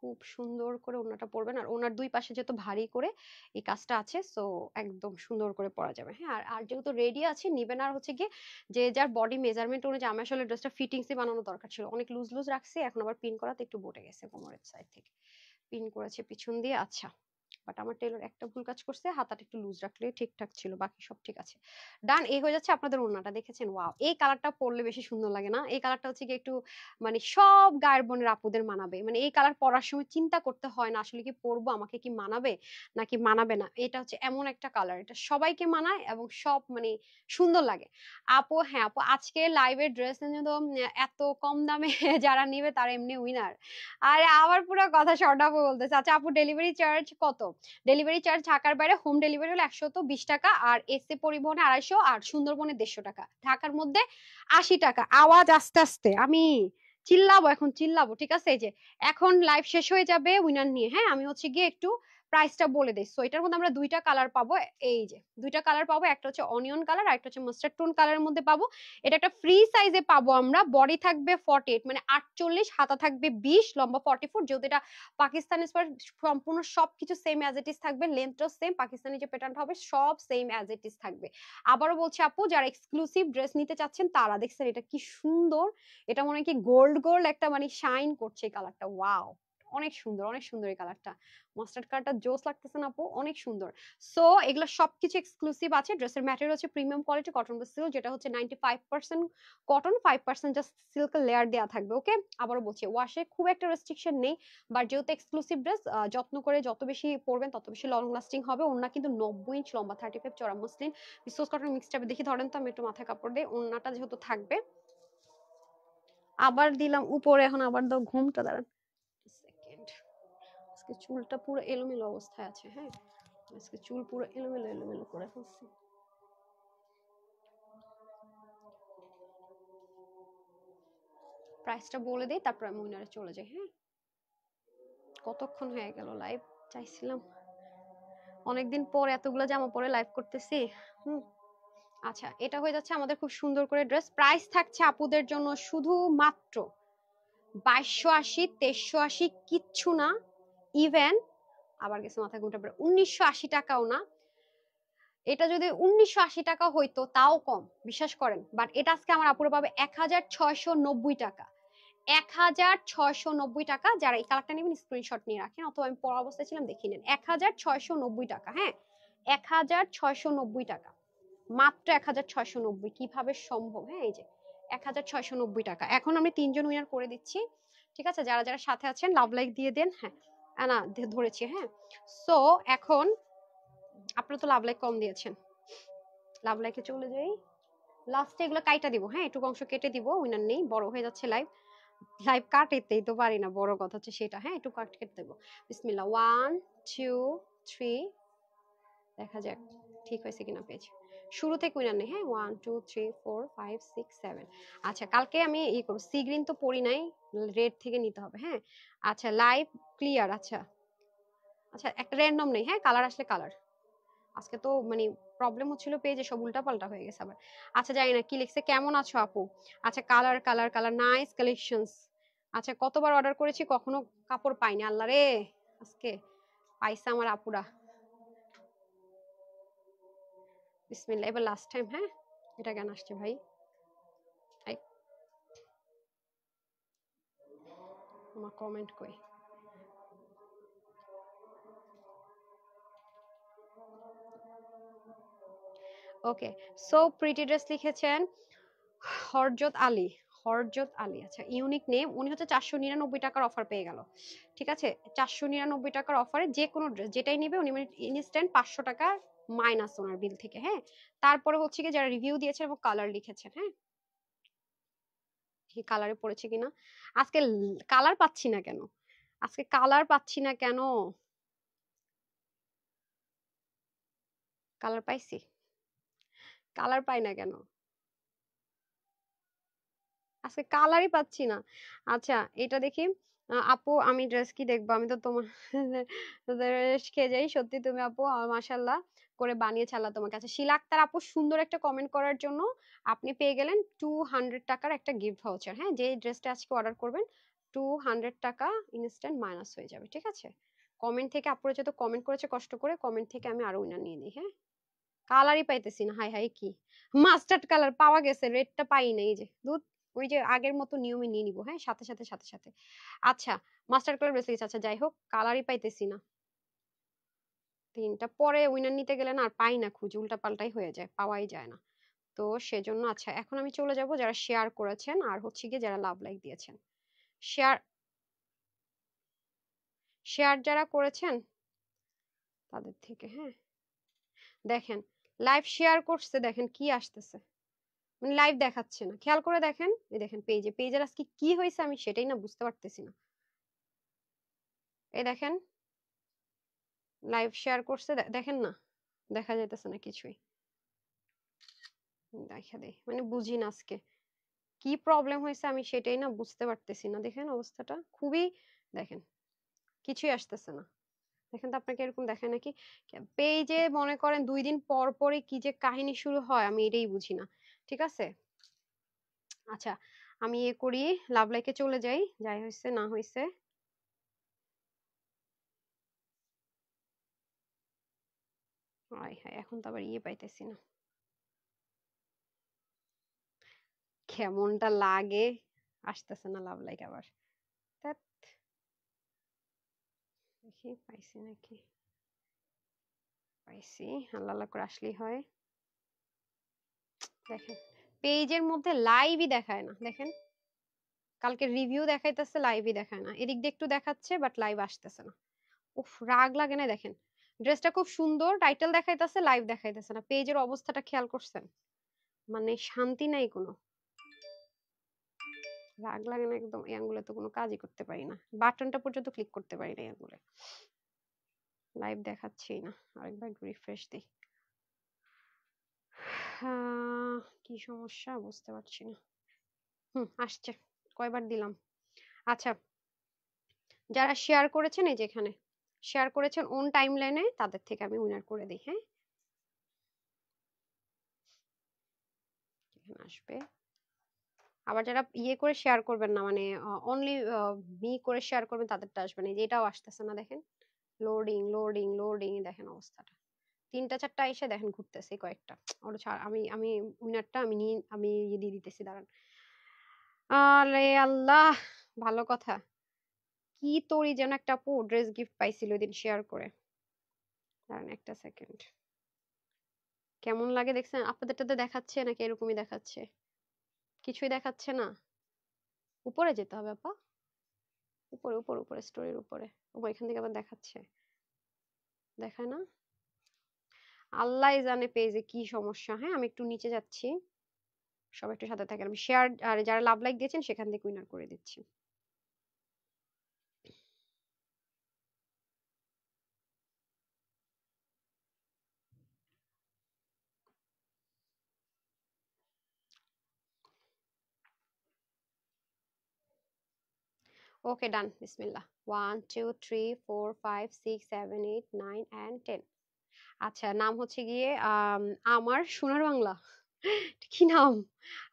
খুব সুন্দর করে ওড়নাটা পরবেন, আর ওনার দুই পাশে যেহেতু ভারী করে এই কাজটা আছে, সো একদম সুন্দর করে পরা যাবে। হ্যাঁ, আর আর যেহেতু রেডি আছে নিবেন, আর হচ্ছে গিয়ে যে যার বডি মেজারমেন্ট অনুযায়ী, আমি আসলে ড্রেসটা ফিটিংসই বানানো দরকার ছিল, অনেক লুজ লুজ রাখছি, এখন আবার পিন করাতে একটু বটে গেছে কোমরের সাইড থেকে, পিন করেছে পিছন দিয়ে। আচ্ছা, বাট আমার টেলর একটা ভুল কাজ করছে, হাতাটা একটু লুজ রাখলে ঠিকঠাক ছিল, বাকি সব ঠিক আছে। ডান, এই হয়ে যাচ্ছে আপনাদের ওড়নাটা, দেখেছেন? ওয়াও, এই কালারটা পরলে বেশি সুন্দর লাগে না? এই কালারটা হচ্ছে কি একটু মানে সব গায়ের বোনের আপুদের মানাবে, মানে এই কালার পরার সময় চিন্তা করতে হয় না আসলে কি পরবো, আমাকে কি মানাবে নাকি মানাবে না। এটা হচ্ছে এমন একটা কালার, এটা সবাইকে মানায় এবং সব মানে সুন্দর লাগে। আপু, হ্যাঁ আপু, আজকে লাইভের ড্রেস এত কম দামে যারা নিবে তারা এমনি উইনার। আরে আমার পুরো কথা শর্ট আপু বলতেছে। আচ্ছা আপু, ডেলিভারি চার্জ কত? ডেলিভারি চার্জ ঢাকার বাইরে হোম ডেলিভারি হলো 120 টাকা, আর এসি পরিবহনে 250, আর সুন্দরবনে 150 টাকা, ঢাকার মধ্যে 80 টাকা। আওয়াজ আস্তে আস্তে, আমি চিল্লাবো, এখন চিল্লাবো, ঠিক আছে? এই যে এখন লাইভ শেষ হয়ে যাবে উইনার নিয়ে। হ্যাঁ, আমি হচ্ছে গিয়ে একটু প্রাইসটা বলে দিই। সো এটার মধ্যে আমরা দুইটা কালার পাবো, এই যে দুইটা কালার পাবো, একটা হচ্ছে অনিয়ন কালার আর একটা হচ্ছে মাস্টার্ড টোন কালারের মধ্যে পাবো। এটা একটা ফ্রি সাইজে পাবো আমরা, বডি থাকবে 48 মানে 48, হাতা থাকবে 20, লম্বা 44, যেহেতু এটা পাকিস্তানি সম্পূর্ণ সবকিছু সেম অ্যাজ ইট ইজ থাকবে, লেন্থটাও সেম, পাকিস্তানি যে প্যাটার্নটা হবে সব সেম অ্যাজ ইট ইজ থাকবে। আবারও বলছি আপু, যারা এক্সক্লুসিভ ড্রেস নিতে চাচ্ছেন তারা, দেখছেন এটা কি সুন্দর, এটা মনে হয় কি গোল্ড গোল্ড একটা মানে শাইন করছে এই কালারটা, ওয়াও, অনেক সুন্দর, অনেক সুন্দর এই কালারটা। মাস্টার্ড কালারটা জোস লাগতেছে না আপু? অনেক সুন্দর। সো এগুলো সবকিছু এক্সক্লুসিভ আছে। ড্রেসের ম্যাটেরিয়াল হচ্ছে প্রিমিয়াম কোয়ালিটি কটন বা সিল্ক, যেটা হচ্ছে 95% কটন, 5% জাস্ট সিল্কের লেয়ার দেওয়া থাকবে। ওকে, আবারও বলছি, ওয়াশে খুব একটা রেস্ট্রিকশন নেই, বাট যেহেতু এক্সক্লুসিভ ড্রেস, যত্ন করে যত বেশি পরবেন তত বেশি লং লাস্টিং হবে। ওড়না কিন্তু 90 ইঞ্চ লম্বা, 35 চড়া মসলিন বিসকস কটন মিক্সড টাইপের। দেখি ধরেন তো, আমি একটু মাথায় কাপড় দিই, ওড়নাটা যেহেতু থাকবে আবার দিলাম উপরে, এখন আবার দাও ঘুমটা, দাঁড়ান সেকেন্ড। আজকে চুলটা পুরো এলোমেলো অবস্থায় আছে, হ্যাঁ আজকে চুল পুরো এলোমেলো এলোমেলো করে ফেলছি। প্রাইসটা বলে দেই, তারপর আমি উইনারে চলে যাই। হ্যাঁ, কতক্ষণ হয়ে গেল লাইভ চাইছিলাম, অনেকদিন পর এতগুলো জামা পরে লাইভ করতেছি। হুম, আচ্ছা এটা হয়ে যাচ্ছে আমাদের খুব সুন্দর করে ড্রেস। প্রাইস থাকছে আপুদের জন্য শুধু মাত্র 2280, 2380, কিচ্ছু না, ইভেন আবার গেছে মাথা ঘুরতে পারে, 1980 টাকাও না। এটা যদি 1980 টাকা হইতো তাও কম, বিশ্বাস করেন, বাট এটা আজকে আমার আপুরা পাবে 1690 টাকা। 1690 টাকা। যারা এই কালারটা নেবেন স্ক্রিনশট নিয়ে রাখেন, অথবা আমি পড়া অবস্থায় ছিলাম দেখে নেন। 1690 টাকা, হ্যাঁ 1690 টাকা, মাত্র 1690। কিভাবে সম্ভব? হ্যাঁ এই যে 1690 টাকা। এখন আমি তিনজন উইনার করে দিচ্ছি, ঠিক আছে? যারা যারা সাথে আছেন লাভ লাইক দিয়ে দেন। হ্যাঁ না ধরেছি, হ্যাঁ। সো এখন আপনারা তো লাভ লাইক কম দিয়েছেন, লাভ লাইকে চলে যাই। লাস্টে এগুলো কাইটা দিব, হ্যাঁ একটু অংশ কেটে দিব, উইনার নেই, বড় হয়ে যাচ্ছে লাইভ। লাইভ কাটেতেই তো পারি না, বড় কথা হচ্ছে সেটা। হ্যাঁ একটু কাট কেটে দেবো। বিসমিল্লাহ, 1 2 3, দেখা যাক ঠিক হয়েছে কিনা পেজ। শুরু থেকে উইনার নেই, হ্যাঁ 1 2 3 4 5 6 7। আচ্ছা কালকে আমি ই করব, সি গ্রিন তো পরি নাই, রেড থেকে নিতে হবে। হ্যাঁ আচ্ছা লাইভ ক্লিয়ার। আচ্ছা আচ্ছা একটা র্যান্ডম নেই, হ্যাঁ কালার আসলে কালার। আজকে তো মানে প্রবলেম হচ্ছিল পেজে, সব উল্টাপাল্টা হয়ে গেছে আবার। আচ্ছা জানি না কি লিখছে, কেমন আছো আপু? আচ্ছা colour colour colour, nice collections. আচ্ছা কতবার অর্ডার করেছি কখনো কাপড় পাইনি, আল্লাহ রে আজকে পাইছে আমার আপুরা। বিসমিল্লাহ, এবার লাস্ট টাইম। হ্যাঁ এটা কেন আসছে ভাই? আমার কমেন্ট কই? ওকে, সো প্রিটি ড্রেস লিখেছেন হরজত আলী। হরজত আলী, আচ্ছা ইউনিক নেম। উনি হচ্ছে 499 টাকার অফার পেয়ে গেল, ঠিক আছে? 499 টাকার অফারে যে কোনো ড্রেস যেটাই নেবে উনি মানে ইনস্ট্যান্ট 500 টাকা মাইনাস ওনার বিল থেকে। হ্যাঁ তারপরে হচ্ছে কি যারা রিভিউ দিয়েছে এবং কালার লিখেছেন, হ্যাঁ কি কালারে পড়েছে কিনা। আজকে কালার পাচ্ছি না কেন, আজকে কালার পাচ্ছি না কেন? কালার পাইছি, কালার পাই না কেন? আজকে কালারই পাচ্ছি না। আচ্ছা এটা দেখি। আপু আমি ড্রেস কি দেখবো, আমি তো তোমার ড্রেস খেয়ে যাই সত্যি। তুমি আপু মাশাল্লাহ করে বানিয়েছে আল্লাহ তোমার কাছে। শিলা আক্তার আপু সুন্দর একটা কমেন্ট করার জন্য আপনি পেয়ে গেলেন 200 টাকার একটা গিফট ভাউচার। হ্যাঁ যে ড্রেসটা আজকে অর্ডার করবেন 200 টাকা ইনস্ট্যান্ট মাইনাস হয়ে যাবে, ঠিক আছে? কমেন্ট থেকে আপুরা যেহেতু কমেন্ট করেছে কষ্ট করে, কমেন্ট থেকে আমি আরো উইনার নিয়ে নিই। হ্যাঁ কালারই পাইতেছি না, হাই হাই কি মাস্টার্ড কালার পাওয়া গেছে, রেডটা পাই না। এই যে দুধ, ওই যে আগের মতো নিয়মে নিয়ে নিব। হ্যাঁ সাথে সাথে সাথে সাথে। আচ্ছা মাস্টার্ড কালার বেসে গেছে। আচ্ছা যাই হোক, কালারই পাইতেছি না। তিনটা পরে উইনার নিতে গেলে না আর পাই না, খুঁজে উল্টা পাল্টাই হয়ে যায়, পাওয়াই যায় না। তো সেজন্য আচ্ছা এখন আমি চলে যাব যারা শেয়ার করেছেন আর হচ্ছে গিয়ে যারা লাভ লাইক দিয়েছেন। শেয়ার শেয়ার যারা করেছেন তাদের থেকে। হ্যাঁ দেখেন লাইভ শেয়ার করছে, দেখেন কি আসতেছে, মানে লাইভ দেখাচ্ছে না, খেয়াল করে দেখেন। এই দেখেন পেজে, পেজের আজকে কি হয়েছে আমি সেটাই না বুঝতে পারতেছি না। এই দেখেন লাইভ শেয়ার করছে, দেখেন না, দেখা যাইতেছে না কিছুই। দেখা দেই, মানে বুঝি না আজকে কি প্রবলেম হয়েছে আমি সেটাই না বুঝতে পারতেছি না। দেখেন অবস্থাটা খুবই, দেখেন কিছুই আসতেছে না। দেখেন তো আপনাকে এরকম দেখেন নাকি? পেজে মনে করেন 2 দিন পর পরই কি যে কাহিনী শুরু হয় আমি এটাই বুঝি না, ঠিক আছে? আচ্ছা আমি এ করি, লাভ লাইকে চলে যাই, যাই হয়েছে না হয়েছে। হায় হায়, এখন তো আবার ইয়ে পাইতেছি না, কেমনটা লাগে, আসতেছে না লাভ লাইক আবার। ধ্যাৎ, দেখি পাইছি নাকি। পাইছি, আল্লাহ আল্লাহ করে আসলেই হয়। দেখেন পেজের মধ্যে লাইভই দেখায় না, দেখেন কালকে রিভিউ দেখাইতেছে, লাইভই দেখায় না। এদিক দিয়ে একটু দেখাচ্ছে বাট লাইভ আসতেছে না। উফ রাগ লাগে না? দেখেন ড্রেসটা খুব সুন্দর, টাইটেল দেখাইতেছে, লাইভ দেখাইতেছে না। পেজের অবস্থাটা খেয়াল করছেন? মানে শান্তি নাই কোনো। রাগ লাগে না একদম, এই আঙ্গুলে তো কোনো কাজই করতে পারি না, বাটনটা পর্যন্ত ক্লিক করতে পারি না এই আঙ্গুলে। লাইভ দেখাচ্ছেই না, আরেকবার রিফ্রেশ দিই। কি সমস্যা বুঝতে পারছি না। আসছে, কয়বার দিলাম। আচ্ছা, যারা শেয়ার করেছেন, এই যেখানে শেয়ার করেছেন ওন টাইম লাইনে, তাদের থেকে আমি উইনার করে দিই। হ্যাঁ, এখানে আসবে। আবার যারা ইয়ে করে শেয়ার করবেন না, মানে অনলি মি করে শেয়ার করবেন, তাদেরটা আসবে না। এই যে এটাও আসতেছে না, দেখেন লোডিং লোডিং লোডিং, দেখেন অবস্থাটা। 3টা 4টা এসে দেখেন ঘুরতেছে কয়েকটা। ওটা ছাড়, আমি আমি উইনারটা আমি নিয়ে আমি ইয়ে দিয়ে দিতেছি, দাঁড়ান। আরে আল্লাহ, ভালো কথা। কি তোরই যেন একটা আপু ড্রেস গিফট পাইছিল ওইদিন শেয়ার করে, দাঁড়ান একটা সেকেন্ড। কেমন লাগে দেখছেন? আপনাদেরটাতে দেখাচ্ছে নাকি এরকমই দেখাচ্ছে? কিছুই দেখাচ্ছে না। উপরে যেতে হবে আপা, উপরে উপরে উপরে, স্টোরির উপরে। ও এখান থেকে আবার দেখাচ্ছে, দেখায় না। আল্লাহ জানে পেজে কি সমস্যা। হ্যাঁ, আমি একটু নিচে যাচ্ছি, সবাই একটু সাথে থাকেন। আমি শেয়ার আর যারা লাভ লাইক দিয়েছেন সেখান থেকে উইনার করে দিচ্ছি। ওকে, ডান, বিসমিল্লাহ। 1 2 3 4 5 6 7 8 9 and 10। আচ্ছা, নাম হচ্ছে গিয়ে আমার সোনার বাংলা। কি নাম?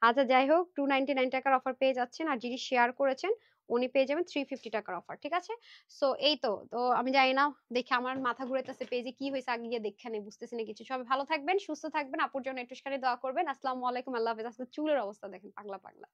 আচ্ছা, যাই হোক, 299 টাকার অফার পেয়ে যাচ্ছেন, আর যিনি শেয়ার করেছেন উনি পেয়ে যাবেন 350 টাকার অফার। ঠিক আছে? সো এই তো তো আমি জানি না, দেখে আমার মাথা ঘুরাইতেছে, পেজে কি হয়েছে আগে গিয়ে দেখে নেই, বুঝতেছি না কিছু। সবাই ভালো থাকবেন, সুস্থ থাকবেন, আপুর জন্য একটু দোয়া করবেন। আসসালামু আলাইকুম, আল্লাহ হাফেজ। আজকে চুলের অবস্থা দেখেন, পাগলা পাগলা।